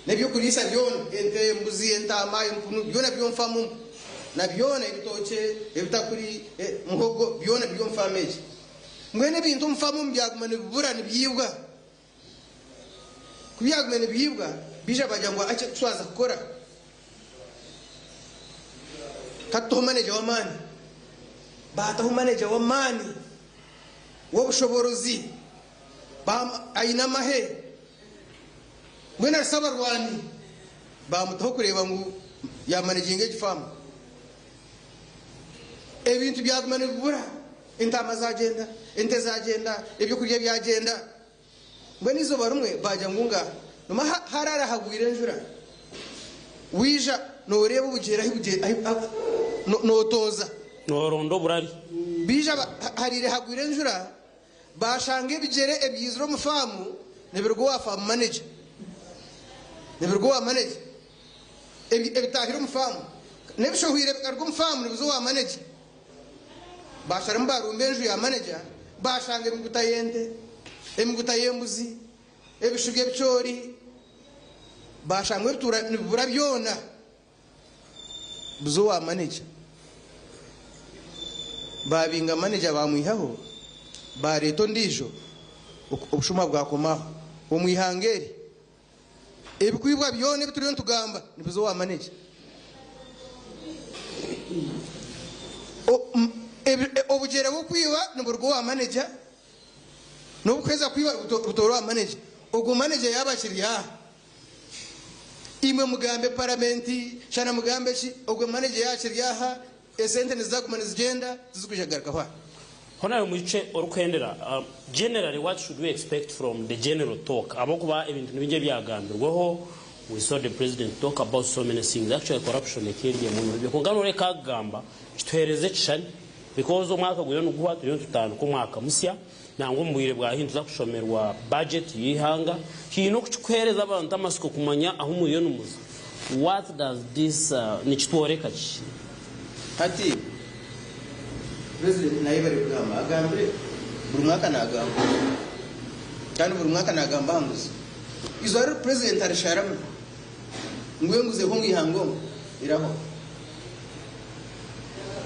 Speaker 15: nebyo kulisa byona ente mbuzi entama impunu byona byomfamu na byona ibitoke ebitakuri muhogo byona byomfameje mwene bintu mfamu mbyagumane bibura nibyibwa kubyagumane byibwa bija bajya ngo ace twaza gukora katuho manager wa mani bataho manager wa mani w'ubushoborozi ayina mahe mwene asaba rwani bamutaho kureba ngo yamanaginge gifamu ebintu byagumane bibura intama zagenda ente zagenda ibyo kurya byagenda mwe nizo barumwe bajya ngunga numa harara hagwire njura wija no reba ubugera no toza
Speaker 2: no rondo burari
Speaker 15: bija harire hagwire njura bashange bigere ebyizro mufamu nebirgo wa farm manager nebirgo wa manager ebitahiro mufamu nebishohire argo mufamu nibuzo wa manager bashara mbarumbe enju ya manager bashanga emigutayende emigutayembuzi ebishuge byori bashangwe bitura byona buzo wa manager babinga manager bamwihaho bareto ndijo obushuma bwakomaho omwihangeri ebikwibwa byone bituriyo ntugamba nibuzo wa manager obugere bukwiba niburwo wa manager nobukweza kwiba butoro wa manager ogo manager yabakiriya imwe mugambe parliamenti shana mugambe shi ogo manager yakiriya esente nizakumana zigenda zizikujagarka kwa
Speaker 2: Honayo muiche orukwendera generally what should we expect from the general talk abokuba ebintu nibije byagambirwaho. We saw the president talk about so many things. Actually, corruption ekiriye mu byo kungano reka gamba kitwereze kishani because umwaka guyo nuguha turiyo tutanu ku mwaka musya nango mbwire bwa hinduza kushomerwa budget yihanga hino kukwereza abantu amasiko kumanya aho muriyo numuza. What does this nikitworeka ki
Speaker 15: hati president naye bari kugamba agambe buri mwaka nagamba kandi buri mwaka nagamba hanguze izo ari president arisharamu ngwenguze ho mwihango iraho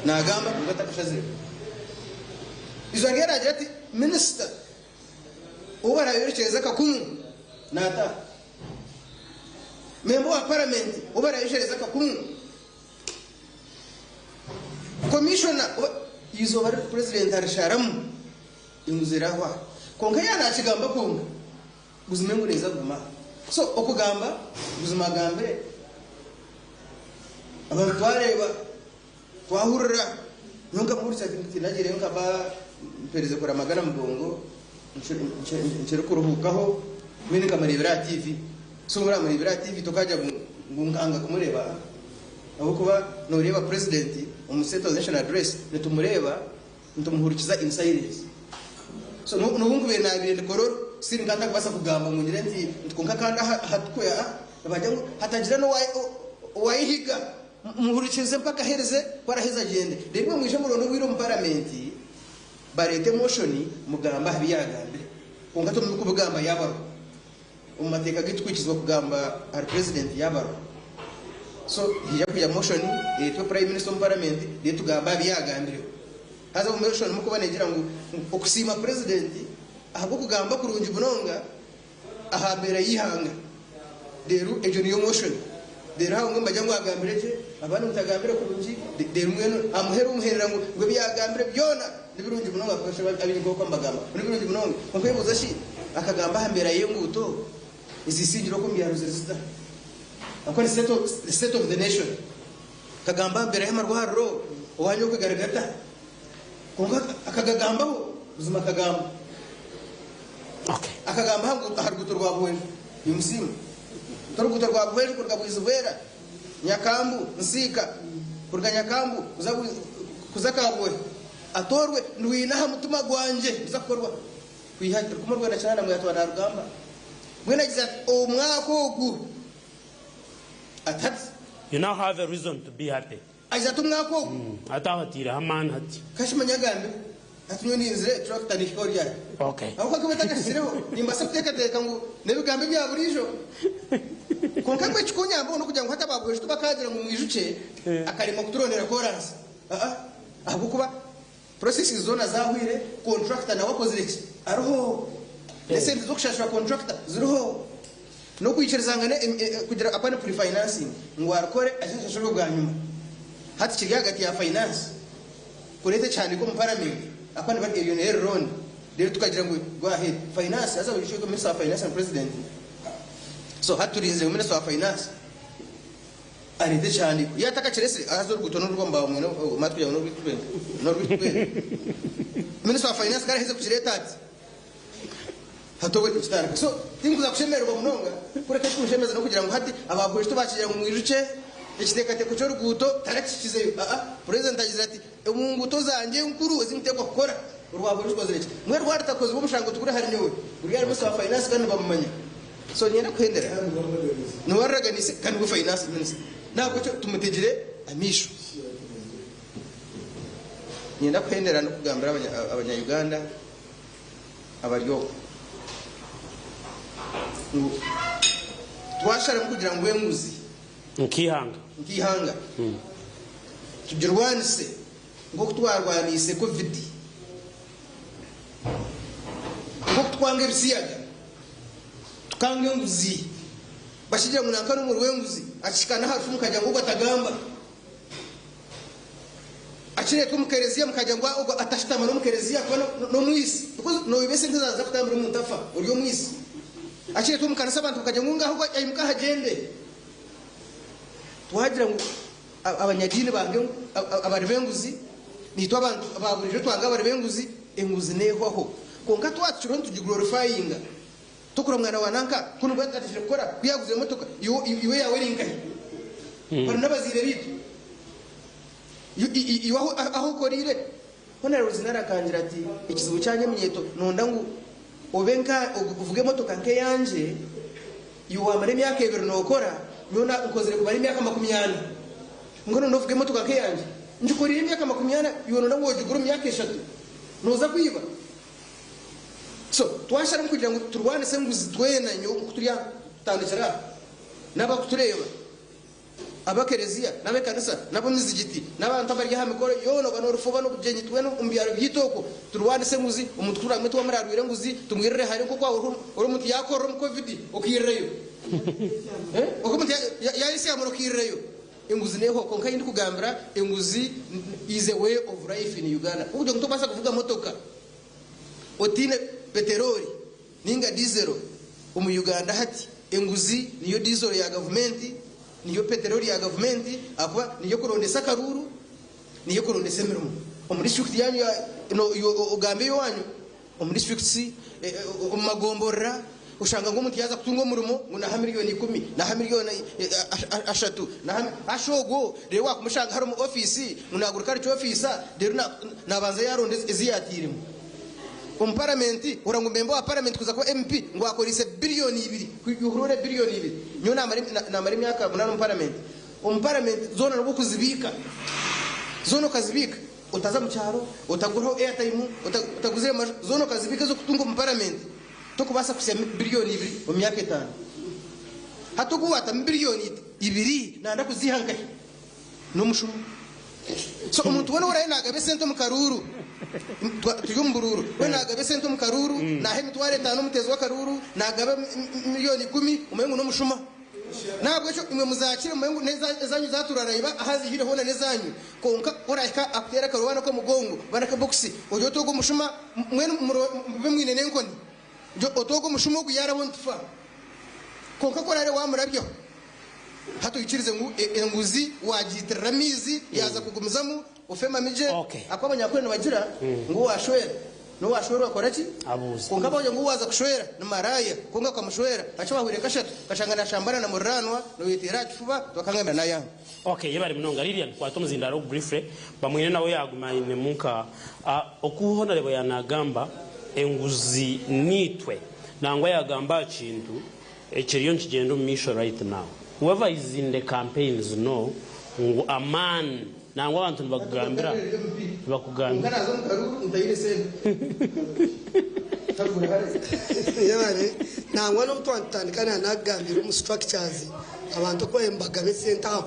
Speaker 15: nagamba ngatakashaze izo ngera ati minister ubara yerekeza kakumu nata member wa parliament ubara yerekeza kakumu commissioner izo bari president arisharamu inguziraho konka yana kigamba konka guzimengo neza guma so okugamba guzima gambe abantu twareba twahurira nunga muri cyakindi nagire nka ba pereze kora magana mbongo nshire kuruhukaho mini kamarebera TV so muri amarebera TV tokaja ngunganga kumureba aho kuba noreba president umuseto national address nitumureba ntumuhurikiza insiders so nubungu be nabire kororo siri nganda kubasa kugamba mu nyirenzi tkunka kanda hatkuya bajya hatagira no wayihiga muhurikize mpaka hereze baraheza agende rimwe mwishe murono wiro mu parliament barete motion mugamba habiyagambe kunga to mukubugamba yabaro umateka gitwikizwa kugamba ar president yabaro so hiya kuya motion to prime minister mu parliament de tugamba habiyagambe haza mu motion mukubanegira ngo okusima president ahubwo kugamba kurungi bunonga ahabera yihanga deru ejo niyo motion deru hawo ngo mbajya ngo agambireke abantu mutagambire kurungi deru mweno amuheru umuherera ngo byagambire byona nibirungi bunonga afashe abingo ko mbagamba nibirungi bunonga konko yebuza shi akagamba hambera yenguto izisingiro ko mbyaro zista akora state of the nation kagamba hambera yamarwaro wanyo kwigaragata konka akagagambaho uzuma kagamba
Speaker 2: okay
Speaker 15: akagamba hangu harugutorwa bwene yumsimu toruguto rwa bwene kurga bwizubera nyakambu nsika kurga nyakambu uzabu kuzakabwe atorwe ndwinaha mutuma gwanje uzakorwa kwihakira kumurwera cyane mu yatwa rugamba mwena giza omwakogu atati
Speaker 2: you now have a reason to be happy
Speaker 15: aiza tumwakogu
Speaker 2: atahatira hamana hati
Speaker 15: kashimanyagambe atunyo ninzire tractor nishorya
Speaker 2: okay
Speaker 15: aho kakubeta kasireho nimbasa kuteka ngo nebigambe bya burijo konka kwe chikonya mbo no kujya ngo hata babweje tubakagira ngo mwijuke akarimo kuturonera chorus ahubwo kuba process zona zahwire contractor na wakozireki aroho ese ndizo kushashwa contractor ziroho no kwicerizangane kugira apane pre financing ngo arakore ashashashwe bwa nyuma hati kiri hagati ya finance kurete cyane ko mu parliament apane bari millionaire loan rero tukagira ngo go ahead finance aza bishwe ko minister of finance and president so haturinze mu minister of finance arinde cyane yataka cerese azo rugutono rwamba mu matwi ya no rwitwe minister of finance karaheze kujireta ati hatowe kitara so tinguza kushemerwa munonga kureka kushemeza no kugira ngo hati abakoresha tubakigira mu mwijuce ikitekate ku cyo ruguto tarakikizeyo president agize ati umunguto zanje nkuru zimutego gukora urwabo rukozere iki mwe rwaratakoze umushango tukuri hari nyowe uri ari musa finance kandi bamumanya so nyene kwendera no waraganise kandi bu finance minister nako cyo tumutegire amisho nyenda kwendera no kugambira abanya-Uganda abaryo twashara kugira ngo enguzi nkihanga tugirwanise ngo twarwanise covid ngo twange bisiyaga tukange enguzi bashije munanka no mu rwenguzi akishikana hafi mukajya ngo batagamba akire tumukereziya mukajya ngo atashitama no mukereziya no mwisi no bibese ntizaza kutambira umuntu afa uriyo mwisi akire tumukanasa abantu bakajya ngo ngaho ayimuka hagende tuhagira ngo abanyadini bange abaribenguzi nitwa abantu ababurije twanga abaribenguzi enguzi nehoho konka twatshiro tugiglorifying tukura mwana wananka kuno bwatashije gukora kuyaguze motoka iwe yawe ringaye bari nabazire bitu iwaho aho korire hona rozinara kangira ati ikizubu cyanye munyeto nonda ngo obenka uvuge motoka nke yanje yuwa mare myaka 2 nokora nona ukozere kubari myaka 20 ngono ndovuge motoka nke yanje njukorire myaka 20 yonona ngo juguru myaka 3 noza kwiba so twashara kugira ngo turwane se nguzi twena nyo kuturiya tandikira naba kutureba abakereziya nabekanisa nabo nizigiti nabantu bari hamikoro yono banorufuba no kujenyi tweno umbyaro byitoko turwane se nguzi umutwura mwe twamararwire nguzi tumwirere hari ko kwa uri muti yakoro mu covid okireyo okomuti yayisi amuro kireyo inguzi neho konka yindi kugambira inguzi is a way of life in Uganda ubwo ngo tubasa kuvuga motoka otine peteroli ninga diesel mu Uganda hati enguzi niyo diesel ya government niyo peteroli ya government akwa niyo kurondesa karuru niyo kurondesa mirimo mu district yanyu no ugambe yowanyu mu district magombora ushanga ngo umuntu yaza kutunga umurimo ngo na miliyoni 10 na miliyoni 3 na ashogo rero wakumushanga hari mu office munagurika ari officer rero nabanza yarondeze iziyatirimo parliament urango member wa parliament kuza ko MP ngo akorise billioni 2 kuyuhurure billioni 2 nyo namari myaka 8 mu parliament parliament zona no kuzibika zono kazibika utaza mu cyaro utaguraho airtime utaguze zono kazibika zo kutunga mu parliament to kubasa kusema billioni 2 mu myaka 5 hatukuwata billioni 2 nanda kuzihangaye no mushumu so umuntu wona urayinaga besento mu karuru tuyumbururu we nagabe sento mu karuru nahe mitware 5 mutezi wa karuru nagabe miliyoni 10 umengo no mushuma nabwo cyo imwe muzakire umengo nezanyu zaturaraiba ahazi hire hona nezanyu konka urayika akutera karwana ko mugongo banaka boxi ojo togo mushuma mwene mube mwinene nkoni jo otogo mushuma guyara wontufa konka korare wamurabyo hato yikirize ngo enguzi wagitirira mizi yaza kugumizamu ufema mije akwabanya kwene bagira ngo washwera no washwera akoraki abuzi konka baje ngo waza kushwera no maraya konga kwa mushwera achawahire kashatu kashangana shambana na muranwa no yitira kifuba twakangamira nayo
Speaker 2: yebari munonga Lilian kwa tomuzindaro briefly bamwine nawe yagumayine munka okuhona lebo yanagamba enguzi nitwe nangwa yagamba kintu ekiriyo nkigendo misho right now whoever is in the campaigns know a man nangwa abantu bakugambira
Speaker 15: kana zo mukaruru ndayire sente
Speaker 1: yabare nangwa no twantandikana nagambira mu structures abantu ko embaga besenta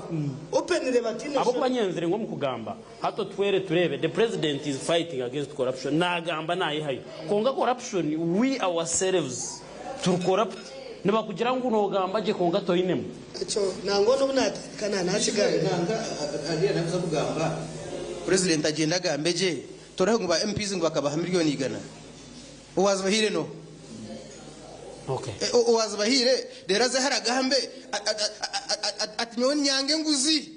Speaker 1: open le batine
Speaker 2: abo kubanyenzere ngo mukugamba hato twere turebe the president is fighting against corruption nagamba nayihayo konga corruption we ourselves to corrupt niba kugira ngo unogamba je konga toyinemo
Speaker 1: echo nango no bunatandikana nakigaye
Speaker 15: nanga ariya navuza kugamba president agenda gambeje tora ngo ba MPs ngo bakabaha miliyoni 100 uwaza bahire no uwaza bahire deraze haragambe atinyon nyange nguzi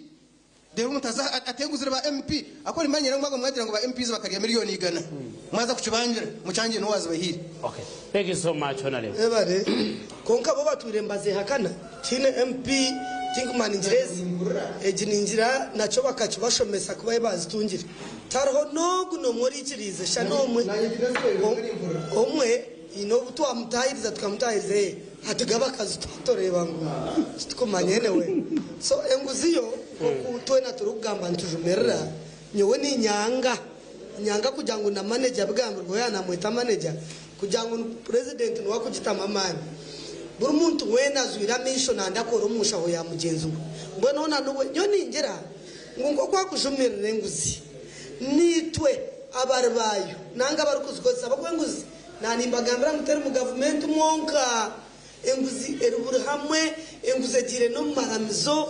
Speaker 15: dero mutaza atenguzira ba MP akora imanyera ngo mwagira ngo ba MPs bakarya miliyoni 100 mwaza kucibangira mucanje no waza bahire
Speaker 2: thank you so much honorable
Speaker 1: ebare konka bo baturembaze hakana tine MP tingumana injirezi ejininjira naco bakacu bashomesa kuba bazitungire tarho no guno muri ikirize shanomwe omwe ino butu amutahiriza tukamutahirize atugaba kazi tutoreba ngo tukomanyene we so enguziyo ko twena turugamba ntujumerera nyowe ni nyanga nyanga kugira ngo na manager bwambo ngo yanamwita manager kugira ngo president no wakugitama mani buri muntu wena azwira mission andakora umusha ho ya mugenzi we mbona ona no nyo ningera ngo kwa kujumirira enguzi nitwe abarbayo nanga barukuzikoza bakwenguzi nani mbagambira muteri mu government mwonka enguzi erubur hamwe enguze gire no maramizo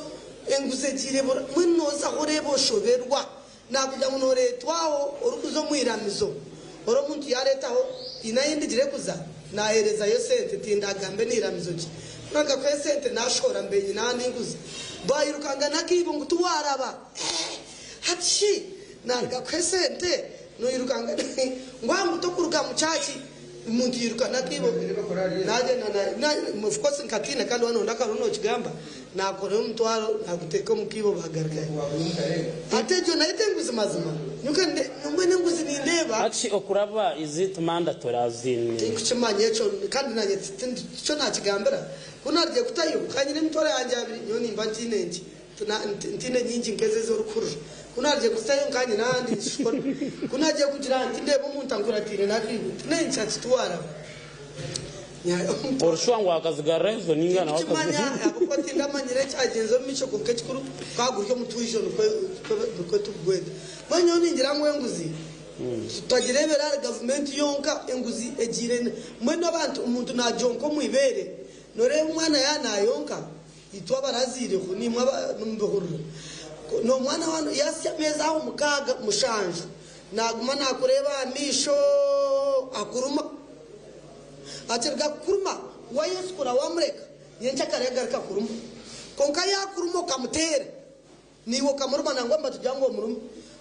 Speaker 1: enguze gire mwinoza horebo shoberwa nakuja munore twaho orukuzo mwiramizo oro muntu yaretaho inayindi gire kuza nahereza yo sente tindagambe niramizo ki nanga kwe sente nashora mbenyi nani nguzi bayirukanga nakibo ngo tuwaraba hachi nanga kwe sente no yirukanga ngwa mutokuruka muchachi umuntu yiruka nakibo naje na of course nkatina kandi wano ndaka runo kigamba nakore umutwaro nakuteka mukibo bagarika atejo na itenguzi mazima nyukande ngwene nguzi nindeba
Speaker 2: actually okuraba is it mandatory azini
Speaker 1: kuchimanye cyo kandi nanye cyo nakigambira kunarye kutayo kanyine mutwaro yanje abiri nyoni mba ntinenji ntine nyinji nkezezo rukuru kunarye kutayo kanye nandi kunarye kugira ntindeba umuntu ankuratire nakibo nenchi atitwara
Speaker 2: Orshwa ngo akazigarezo ninga na
Speaker 1: wakazimanya abako tindamanyire cyagenzo mico ko kekuru kaguryo mutwisho ko tugweda banyo ningira ngo enguzi tutagirebera government yonka enguzi ejire mwe nabantu umuntu na jonko mwibere nore umwana yana yonka itwa barazire ko nimwa numbehoru no mwana wano yasya meza aho mukaga mushanje naguma nakureba misho akuruma acerga kuruma wayeskura wamreka yencha karegarka kuruma konka ya kuruma kamutere niwo kamuruma nangomba tujango muruma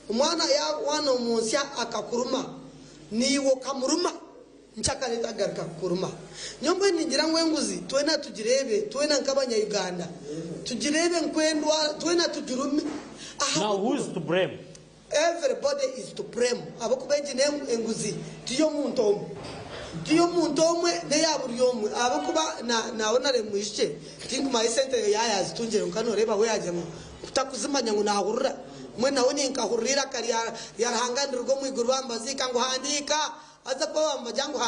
Speaker 1: umwana ya wana umusya akakuruma niwo kamuruma nchakareta garka kuruma nyomba ningira ngwenguzi twena tujirebe twena nkabanya Uganda tujirebe nkwendwa twena tujurumi
Speaker 2: now who is to blame
Speaker 1: everybody is to blame abakubeje enguzi tiyo muntu omwe ne yaburyomwe abakuba naonare mwishe tinguma isente yayazi tunjere nkanoreba we yaje mu utakuzimanya ngo nahurura mwe naone nkahurira kari yarahanganirwa mu iguru bambazika ngo handika aza kwa bajangu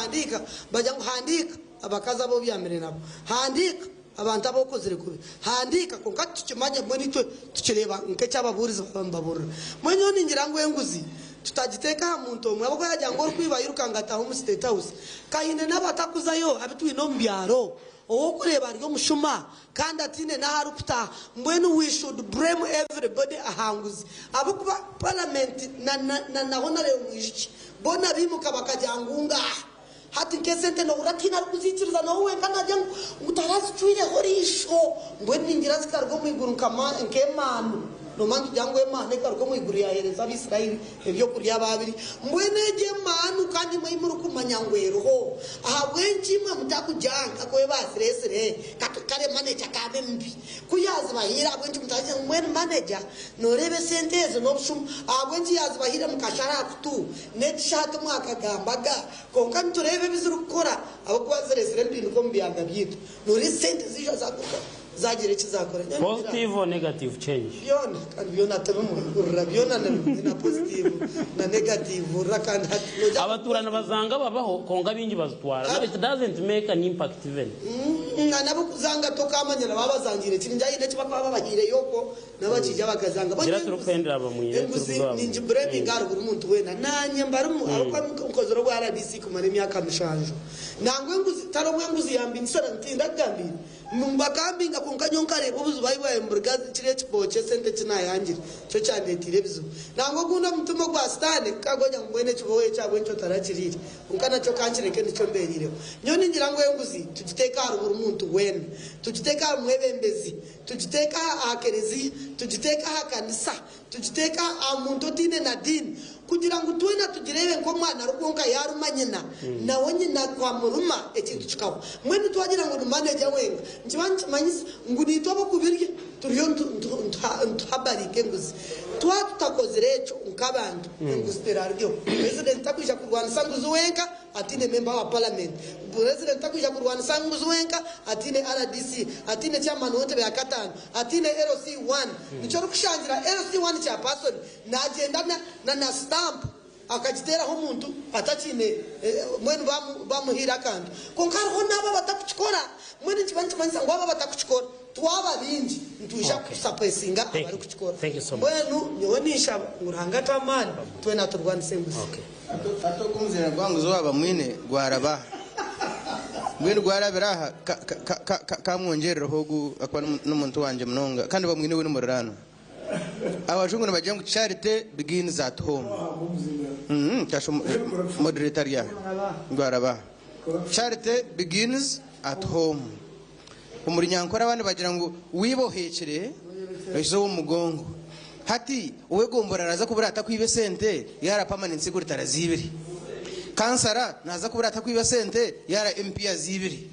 Speaker 1: handika abakaza bo byamere nabo handika abantu abokozere kubi handika ko katuchimanya mboni twe tukireba nke cyababuriza bambabura mwe nyoni ngira ngo enguzi tutagiteka muntu omwe abako yajya ngo kwiba yirukanga taho mu state house kahinde nabatakuzayo abitwi no mbyaro owo kureba ryo mushuma kandi atine na harupta mbwenu we should blame everybody ahanguzi abakuba parliament na honore mwishi bona bimuka bakajangunga hati kesente no uratina kuzitiriza no we kana jangu utarazi twire horisho mbweni ngira zikargo mwiguru kama nkemanu no mantu jangu emane kargo mwiguru ya hereza abisirayeli ebyo kurya babiri mbweneje manu kandi mwimuru kumanyangwero ho ahabwenji mwe mutakujanga ko basresere kare manager kabe mbi kuyazi bahira abwenji mutaje mwen manager no rebe sentezo no bushum abwenji yazi bahira mukashara kutu net shot mwakagambaga konka nturebe bizurukora abakwazeresere ndindu ko mbiyanga byitu no resente zijo zakuka zagire kizakora
Speaker 2: positive or negative change
Speaker 1: biona kandi biona tamu biona na positive na negative rakanda
Speaker 2: abaturana bazanga babaho konga bingi bazitwara but it doesn't make an impact even
Speaker 1: nabo kuzanga tokamanyira babazangire kirinjaye ne kibakwa babahire yoko nabakijya bakazanga
Speaker 2: gira turupendera bamuyire
Speaker 1: ninji bremi ngaro buri muntu wena nanye mbarumu abakwa nkozoro bwa RDC kumara imyaka mishanjo nangwe nguzi taro nguzi yambi nsara ntinda gambira mumbakambi ngakunkanyonkare ubuzu bayibaye mburgazi kire kiboche sente kina yanjire cyo cyane tirebizo nango gunda mutumo gwa stane kagonya ngwene kiboye cyabwe cyo tarakirire unkana cyo kankireke nicyo mberire nyoni ngira ngo yenguzi tugiteka haruburu muntu wena tugiteka mwebembezi tugiteka akerezi tugiteka hakanisa tugiteka amuntu tine na dini kugira ngo twena tugirebe ko mwana rukonka yarumanyina nawe nyina kwa muruma ekintu kikawa mwene twagira ngo manager wenga njibanci manyisa nguni tobo kubirye turiyo ntabarike nguzi twatakoze recho unkabantu ngusteraryo president takwisha kurwana sanguzu wenga atine member wa parliament president takwisha kurwana sanguzu wenga atine RDC atine chairman wote ya katano atine LC1 nicho kushangira LC1 cha person na agenda na stamp akagiteraho umuntu atakine mwene bamuhira kandi konkariho nabo batakukikora mwene kibanza ngo aba batakukikora twaba bingi ntuja kusapesinga abari kukikora mwenu nyewe nishaba ngurangata amani twe naturwanise mbuzi
Speaker 15: ato kumuzira gwangu zo aba mwine gwaraba mwene gwarabiraha kamwongereraho akwa n'umuntu wanje munonga kandi bamwine we n'umurano abajungu nabajya ngo charity begins at home tasho moderator ya gwaraba charity begins at home umurinyankora abandi bagira ngo wibohekere ejo umugongo hati uwe gombora araza kuburata kwibe sente yara permanent security arazibiri kansara naza kuburata kwiba sente yara MP azibiri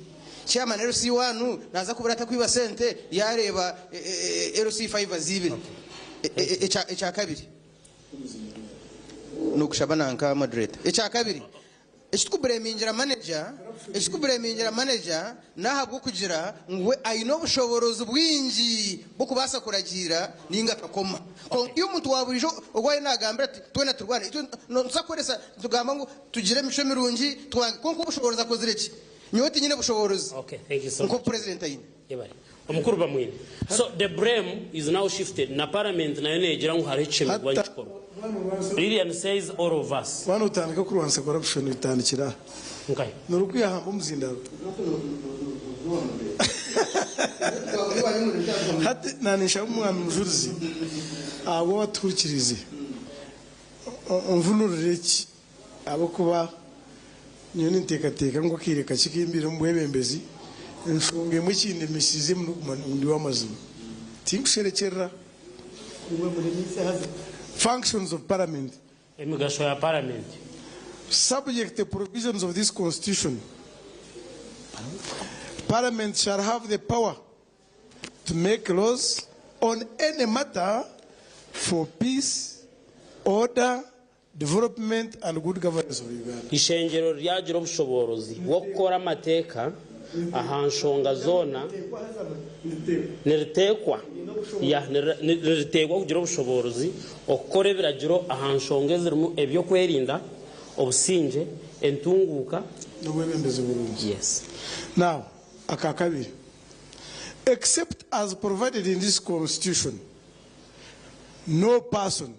Speaker 15: chairman LC1 naza kuburata kwiba sente yareba LC5 azibiri echa kabiri nukushabana nka moderator echa kabiri eshikuburemingira manager nahabwo kugira ngwe ayino bushoborozi bwingi bwo kubasa kuragira ninga kakoma iyo umuntu waburijo ogwaye nagambira ati twena turwane nsakoresa tugamba ngo tugire misho mirungi konko bushoboroza kozireki nyoti nyine bushoborozi
Speaker 2: okay thank you so much
Speaker 15: nko president ayine
Speaker 2: yebari omukuru bamwine so the blame is now shifted na parliament nayo negira ngo hari cheme gwanchikoro Lilian says all of us
Speaker 3: wano utandika kuruwansa corruption bitandikira
Speaker 2: okay
Speaker 3: nurukuya hamba umuzindaro hati nanisha umwana mujurizi abo baturikirize umvunurureki abo kuba nyoni ntekateka ngo kireka kikimbira mbwebembezi nshunge mu kindi misize ndi wamazima tinkusherekera uwe muri mise hazi functions of parliament
Speaker 2: emigasho ya parliament
Speaker 3: subject to provisions of this constitution parliament shall have the power to make laws on any matter for peace order development and good governance of Uganda
Speaker 2: ishengero ryagira obushoborozi bwo gukora amateka ahanshonga zona niritekwa kugira obushoborozi okukora ebiragiro ahanshonga ezirimu ebyo kwerinda obusinge entunguka
Speaker 3: n'obwebembezi bulungi
Speaker 2: yes
Speaker 3: now akakabiri except as provided in this constitution no person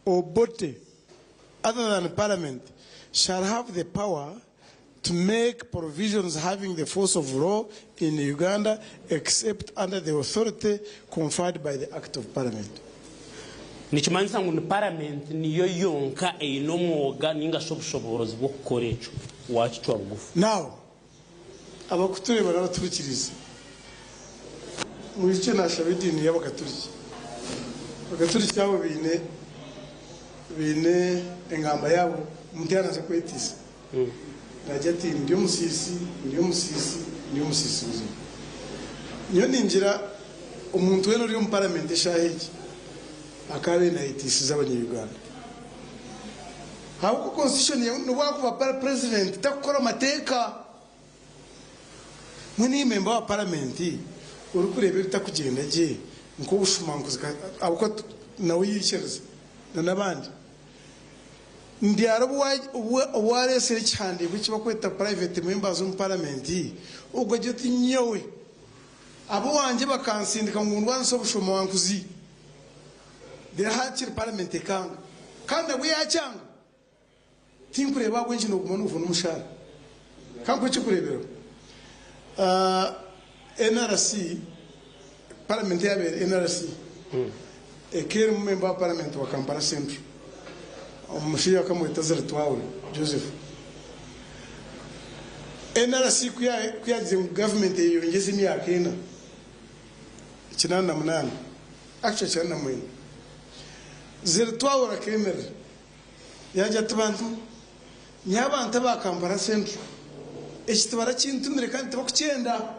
Speaker 3: or body other than parliament shall have the power to make provisions having the force of law in Uganda except under the authority conferred by the Act of Parliament.
Speaker 2: Nikimanisa ngo parliament niyo yonka eyino mwoga ninga shobushoborozi bwo gukora eco wacicwa bugufu.
Speaker 3: Now abakutureba n'abaturikiriza muri cyo nashabidini y'abagaturiki abagaturiki cyabo bine engamba yabo mutiyana ze kwetisa rajati ndiyo musisi uzima niyo ninjira umuntu weno uri mu parliament shahiki akabe na itisi z'abanyarwanda hako constitution n'ubwakuba president takora amateka mwini member wa parliament uri kureba bitakugenda je nko bushumanguza abuko nawe yishyiriza n'abandi ndiaro uwarese cyane bikiba kweta private members mu parliament ubwo giti nyowe abo wanje bakansindika ngo ndwanso bushoma wankuzi hakiri parliament kanga kandi we yacyanga tinkureba gwenje no gumana uvuna umushara kanko cyikurebera NRC parliament yabe NRC ekere mu member wa parliament wa Kampala Central umushiya kamwita Zertwawe Joseph NRC kuyagize government yongeze imyaka ina 98 actually 98 Zertwawe rakemera yaje tubantu nyabantu ba Kampala Central ekitibara kintumire kandi bakucyenda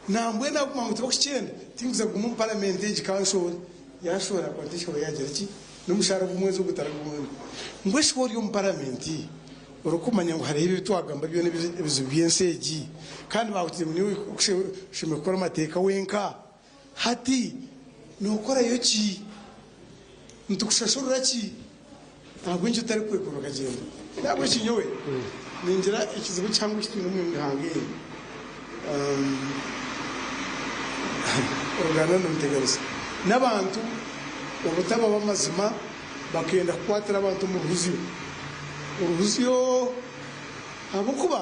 Speaker 3: nambwe na kumangu bakucyenda tinguza gumu parliament ejikansho yashobora kwatisha yagira ki n'umushara bumwezi ugutara bumwe ngweshi wori yo mu parliament urukumanya ngo hari ibi twagamba byo n'ibizu byenseji kandi bawuti ni ushime gukora amateka wenka hati nukora yo ki ntukushashurura ki ntabwo icyo utari kwikura ukagenda ntabwo kinyowe ninjira ikizibu cyangwa ikintu mwihangire uruganda n'umutegarugori n'abantu ubutaba b'amazima bakenda kukwatira abantu mu uruhuziyo abo kuba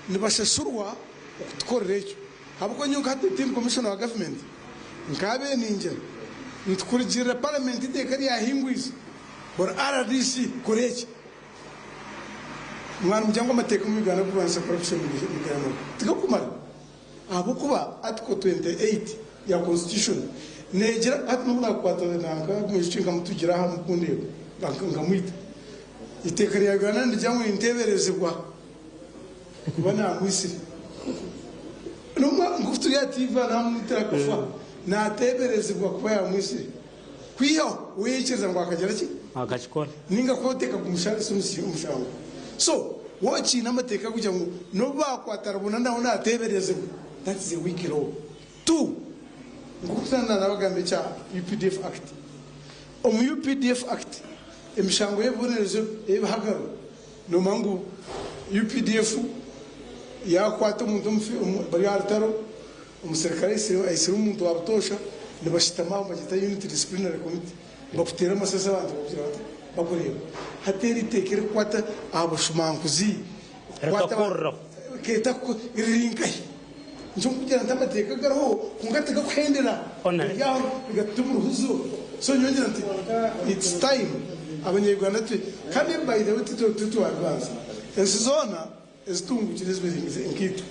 Speaker 3: nibashashurwa okutukorera ekyo habwo nyuka hati team commissioner wa government nkabe ninja nitukurigirira parliament iteka ryahingwiza bor RDC koreki mwana mujyango amateka mu Uganda kurwanya corruption mu Uganda tigakumara abo kuba article 28 ya constitution negera ati nubona kwatana nanga mwishinga mutugira ha mukundego ngamwita iteka rya Uganda ndijyango inteberezebwa kubana mwisi numa ngufutu ya TV na mutera kufa na teberezebwa kuba ya mwisi kwiyo wiyekeza ngo akagera ki
Speaker 2: akakikora
Speaker 3: ninga koteka kumushaka sumusi umushango so wochi namateka kujya ngo no bakwatara bona naho nateberezebwa that is a weak law two ngukutana nabagambe cha UPDF act UPDF act emishango yebunerezo ebahagaro no mangu UPDF yakwata umuntu bari artaro umusirikare ayisira umuntu wabutosha nibashitama bagita unity disciplinary committee bakutera amasasa abantu bakureba hateri tekere kwata abushumanguzi kwata keta irinkai njo kugira ndamateka garaho kungateka kuhendera yaho bigatuma uruhuzo so nyongera nti it's time abanyarwanda tu kandi by the way to advance ensizona ezitungukiriza inkitu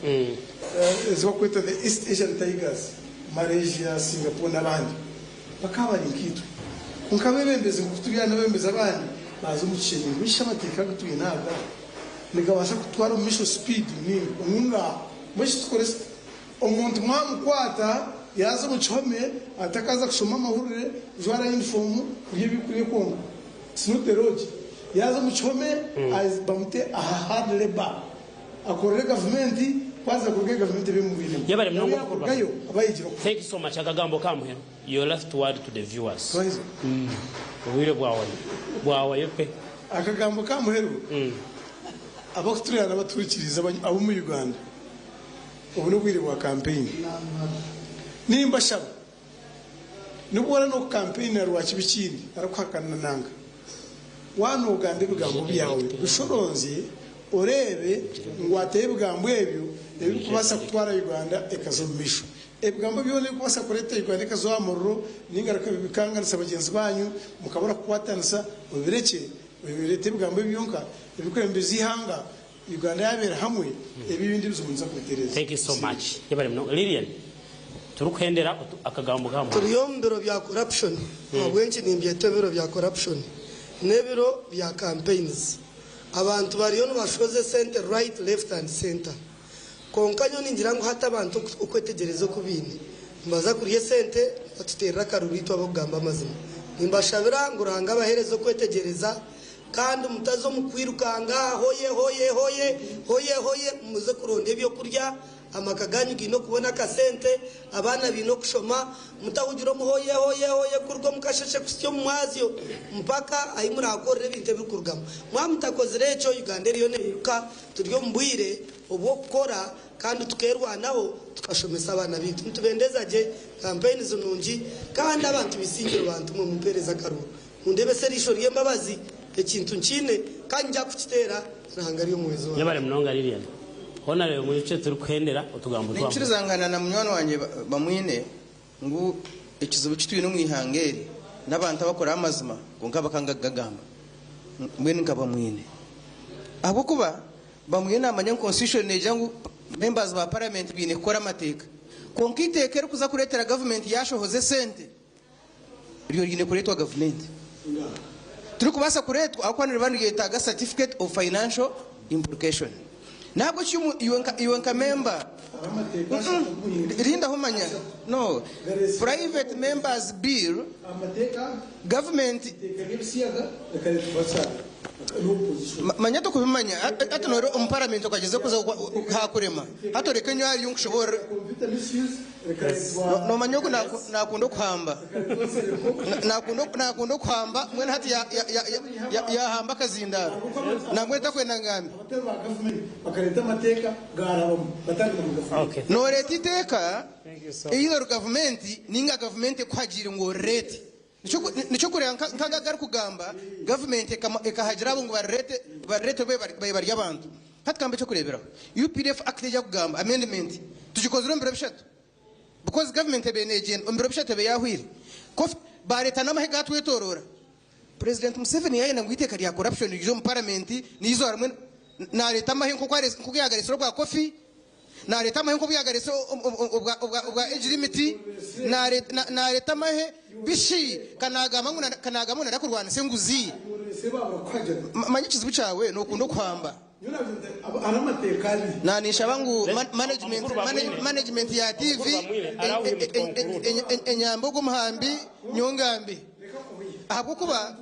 Speaker 3: ezibakweta the East Asian Tigers Malaysia Singapore n'abandi bakaba inkitu unkabebembeze kutugirana bembeza abandi bazo mucyenye bisha amateka gutuye naga nigabasha kutwara umisho speed ni umunga mwishi tukorese umuntu mwamukwata yaza muchome atakaza kushoma amahurire jwara uniform kuye bikuriye kongo sinuteroje yaza muchome bamute hard labor akorera government kwaza kurega government bimubire
Speaker 2: yabare mnongo kugayo abayigiro. Thank you so much akagambo kamwe your last word to the viewers ubwire bwawe yepe akagambo kamuheru abakuturana baturikiriza abo mu Uganda ubu n'ubwire bwa campaign nimba shaba nubwo no campaign ya rwakibikindi arakwakana nanga wano Uganda bigambo byawe bishoronze orebe ngo ateye bigambo ebyo ebikubasa kutwara Uganda ekazomisho ebigambo byone kubasa kureta Uganda ekazamurro ningaraka bikanganisa bagenzi banyu mukabura kwatanisa ubireke ubirete bigambo byonka ebikwembezi hanga Uganda yabera hamwe ebibindi bizumunza kutereza. Thank you so much yabare mno Lilian turukwendera akagambo kamwe
Speaker 1: turiyombero bya corruption abwenshi nimbyetebero bya corruption nebiro bya campaigns abantu bariyo no bashoze center right left and center konkanyo ningira ngo hata abantu ukwetegerezo kubindi mbaza kuriye center atutera karurito abogamba amazina nimbashabira ngo ranga abaherezo kwetegereza kandi mutazo mukwirukanga hoye muze kuronde byo kurya amakaganyu gino kubona kasente abana bino kushoma mutahugiro muhoye kurwa mukasheshe kusyo mwazyo mpaka ayimura akorere binte bikurugama mwamutakozere echo Uganda riyo neruka turyo mbwire obwo gukora kandi tukerwanaho tukashomesa abana bitu ntubendeza campaign zunungi kandi abantu bisingiro abantu mu mupereza karuru mundebe serisho ryembabazi ekintu nkine kanja kukitera rangariyo mwezo
Speaker 2: yabare mnonga Lilian hona leo muyice turukwendera utugambo twa
Speaker 15: nikirizangana na munywana wanje bamwine ngo ekizibu kitwi no mwihangeri nabantu bakora amazima ngo ngabakangagagamba mwene ngaba mwine abo kuba bamwine amanya constitution nejangu members ba parliament bine kora amateka konkitekera kuza kuretera government yashohoze sente riyo yine kuretwa government turi kubasa kuretwa akwanira banigeta certificate of financial implication ntabwo iwenka member rinda humanya no private members bill government manyato kubimanya ati noro umuparamento kwageze kuza hakurema hatoreka nyo ari yungushobora no manyogo nakundo kuhamba nakundo kuhamba mwene hati ya hamba kazindaro namweta kwenda ngambi
Speaker 3: bakareta amateka garabamo batanga mu
Speaker 15: no leta iteka iyo government ninga government kwagira ngo rete nicho kure nkagagar kugamba government ekahagira abo ngo barete bari abantu hatkambe cyo kurebera UPDF act ya kugamba amendment tujikozero mbere bishatu because government beneje mbere bishatu be yahwire ko bareta namahega atwetorora President Museveni yaye nangwiteka rya corruption ryo mu parliament nizo harumwe na leta amahe nko kuyagarisoro kwa kofi na leta amahe nko kuyagarisoro ubwa age limit na leta amahe bishi kanagamo na kurwana senguzi manyikizi bucawe no kundo kwamba na nishabangu management ya TV enyambo gumuhambi nyongambi ahubwo kuba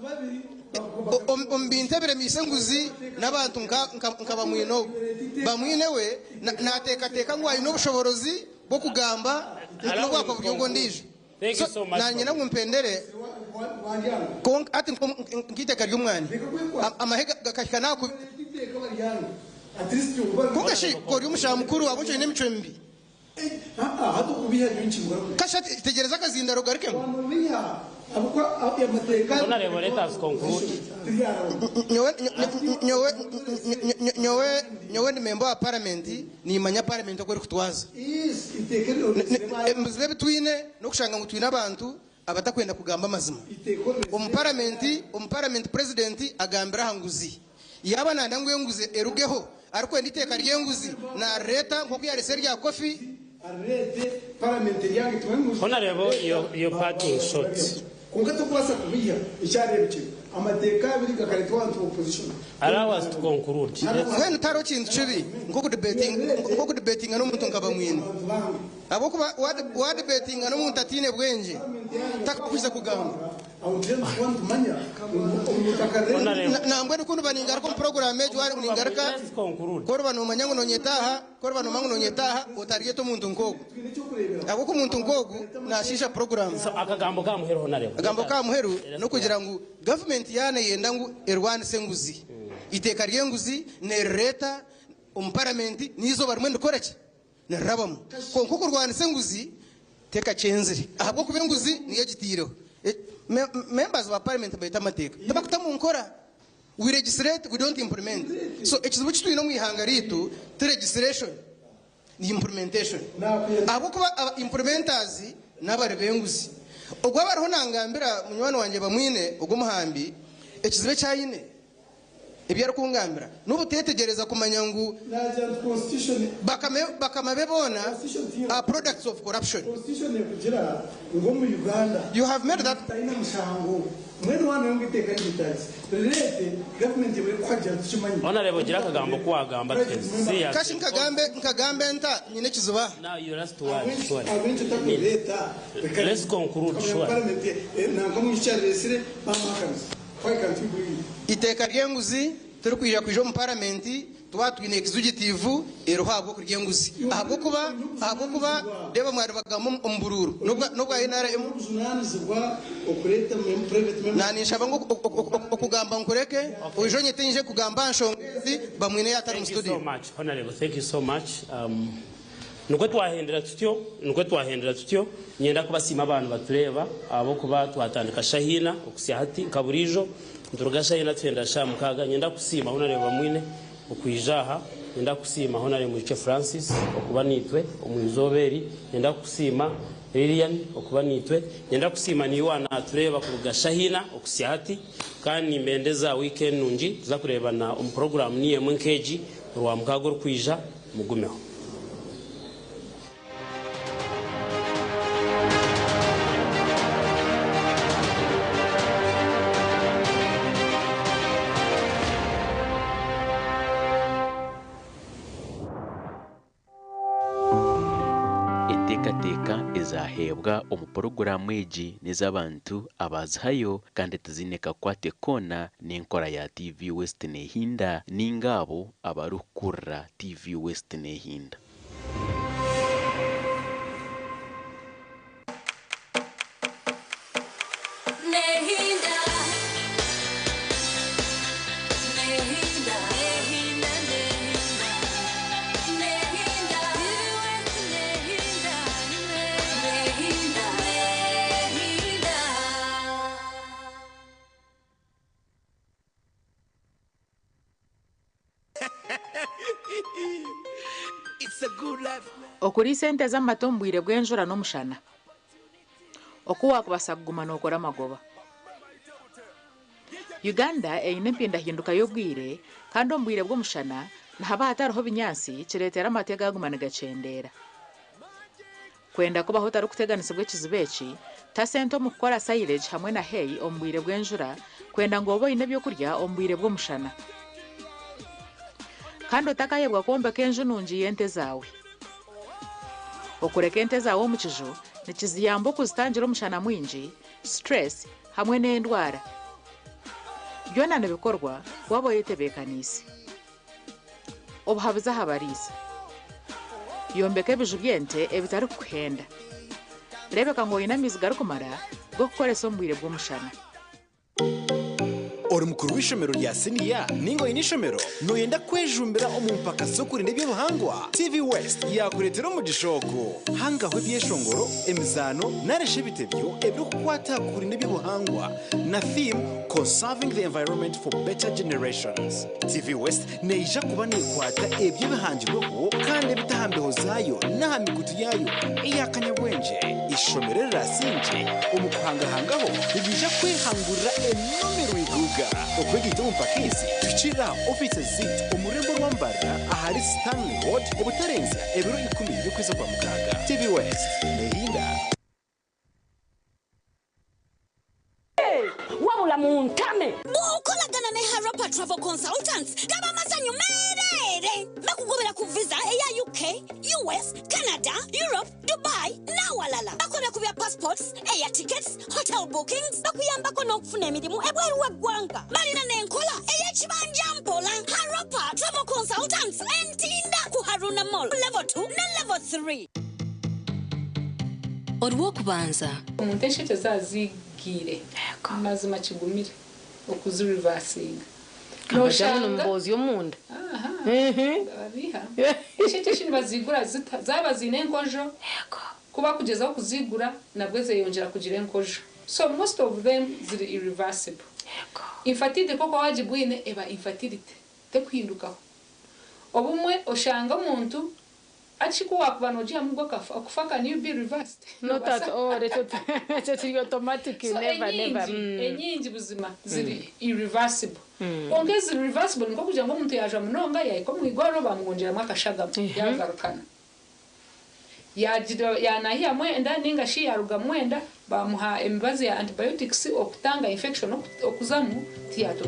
Speaker 15: ombintebere misenguzi n'abantu nkabamwino bamwinewe nateka ngo ari n'ubushoborozi bwo kugamba no kwako buryo ngo ndije nanye namwe mpendere ko ati ngiteka ry'umwana amahega gakashika ku kungashi ko ry'umusha mukuru abunje n'imico mbi
Speaker 3: hato kubiha nyinshi ngoro
Speaker 15: kasha tegereza kazindaro garike
Speaker 2: Honorable, let us conclude.
Speaker 15: Nyowe ni member wa parliament ni manya parliament ko kutwaza muzebe twine no kushanga ngo twine abantu abatakwenda kugamba amazima parliament president agambira hanguzi yaba nandangwe nguze erugeho ariko nditeka ryenguzi na leta nko kuyarese rya kofi
Speaker 2: Honorable, your parting short.
Speaker 3: Kungato kwasa kubiya icyarebe cyo amateka biri gakarito wantu opposition
Speaker 2: Allow us to conclude.
Speaker 15: When taro chintu chibi ngoko debating ano muntu nkaba mwini abo kuba wa debating ano muntu atine bwenje takakwiza kugamba nambwe nukuntu baningara ko program ejo wari uningaraka korba no manyango no nyetaha korba no mango no nyetaha otariye to muntu nkoko abo ko muntu nkoko nashisha program
Speaker 2: so akagambo ka muhero Honorable
Speaker 15: agambo ka muhero no kugira ngo government yana yenda ngo erwane senguzi iteka ryenguzi ne leta parliament nizo barumwe ndukoreke ne rabamu konko kurwana senguzi teka chenzire ahubwo kubenguzi niyo gitiro members of parliament bayita amateka tabakuta mu nkora we legislate we don't implement so ekizibu kitwino mwihanga ritu to registration ni implementation ahubwo kuba implementers n'abari benguzi ubwo bariho nangambira munywano wanje bamwine ubwo muhambi ekizibe cyayine ebyara kungambira nubu tetegereza kumanya ngo bakamabe bona products of corruption
Speaker 3: constitution kugira ngo mu Uganda
Speaker 15: you have made that
Speaker 3: ina mushango mwene wana yonge teka ngitazi lete government bari kwagira tukimanyi
Speaker 2: Honorable gira akagambo kwagamba twese
Speaker 15: kashi nkagambe nta nyine kizuba
Speaker 2: now you last word sorry
Speaker 3: abintu takuleta
Speaker 2: let's conclude sure
Speaker 3: nanga mu cyarese bamakanza why can't you believe
Speaker 15: iteka ryenguzi turi kwija kwijo mu parliament twatwine executive eruhabwo kuryenguzi ahubwo kuba deba mwari bagamo umbururu nubwo ayinara
Speaker 3: zunanizwa okureta mu private member
Speaker 15: nani shabango okugamba nkureke ujo nyetenje kugamba nshongezi bamwine yatari mu studio
Speaker 2: so much Honorable thank you so much nuko twahendera tutyo nyenda kubasima abantu batureba abo kuba twatandika shahina okusya hati kaburijo nturuga shahina twenda shamukaga nyenda kusima Honorable mwine okwijaha nyenda kusima Honorable Muche Francis okuba nitwe omwizoberi nyenda kusima Lilian okuba nitwe nyenda kusima niwana tureba kuruga shahina okusya hati kandi mbendeza weekend nungi za kureba na program niye mwenkeji rwa mukago rkwija mugumeho
Speaker 16: entekateka ezahebwa omu porogaramu egi n'ez'abantu abazihayo kandi tizineka kwate koona n'enkora ya TV West nehinda ninga abo abarikukurra TV West nehinda.
Speaker 4: okuri sente z'amatombwire bw'enjura n'omushana okuwakubasa kuguma n'okora amagoba. Uganda eine empindahinduka y'obwire kandi omu bwire bw'omushana nihaba hatariho binyansi kireetera amate gaguma nigacendeera. Kwenda kubaho tarikuteganisibwa ekizibu eki tasente omu kukora silage hamwe na hay omu bwire bw'enjura kwenda ngu oba oine ebyokurya omu bwire bw'omushana kandi otakayebwa kwombeka enju nungi y'ente zaawe. Okureka ente zaawe omu kiju nikiziyamba okuzitangira omushana mwingi, stress hamwe n'endwara. Byona nibikorwa waba oyetebeekaniise. Obuhabuzi aha bariisa. Yombeka ebiju by'ente ebitarikukuhenda. Rebeka ngu oine amaizi garikumara g'okukoresa omu bwire bw'omushana.
Speaker 17: Ori mukuru w'ishomero rya seniya ningo ine ishomero noyenda kwejumbira omumpaka sokurinda eby'obuhangwa TV West yakuretera omugishoko hangaho ebyeshongoro emizano naresha ebitebyo ebirikukwata kurinda eby'obuhangwa na theme Conserving the Environment for Better Generations. TV West neija kuba nekwata ebyo bihangirweho kandi ebitahambeho zaayo n'aha mikutu yayo eyakanyabwenje. Ishomero rirasinje omu kuhangahangaho riija kwehangurira enomero iguga okwegita omumpakisi tukira office zit omurembo rwambarira ahari Stanley Road obutarenza ebiro 10 by'okwezi kwa mukaaga. TV West nehinda
Speaker 18: wabula muntame bw'okolagana ne Harapa Travel Consultants gaba masanyu merere bakugobera ku visa eya UK, US, Canada, Europe, Dubai nawalala bakola ku bya passports, eya tickets, hotel bookings bakuyambako n'okufuna emirimu ebweru w'eggwanga balina n'enkola ey'ekibanja mpola. Harapa Travel Consultants entinda ku Haruna Mall level 2 ne level 3.
Speaker 8: Olw'okubanza omuntu enshete zazigire mazima kigumire okuzirivasinga
Speaker 7: noshanga mbozi omunda
Speaker 8: abiha enshete shini bazigura zaba zine enkojo kuba kugezaho kuzigura nabwo zeyongera kugira enkojo, so most of them ziri irreversible. Infertility koko wajibwine eba infertility tekuhindukaho obumwe oshanga omuntu achiko wakubanogia mugo kufa can you be reversed?
Speaker 7: Not at all. It's automatic.
Speaker 8: So
Speaker 7: never.
Speaker 8: Enyingi buzima ziri irreversible. Ongezi irreversible nko kugira ngo umuntu yaje munonga yayiko mwigoro bamwongera makashaga yagarukana. Yanahiya mwenda ninga shi yaruga mwenda bamuha emibazi ya antibiotics okutanga infection okuzamu tiyato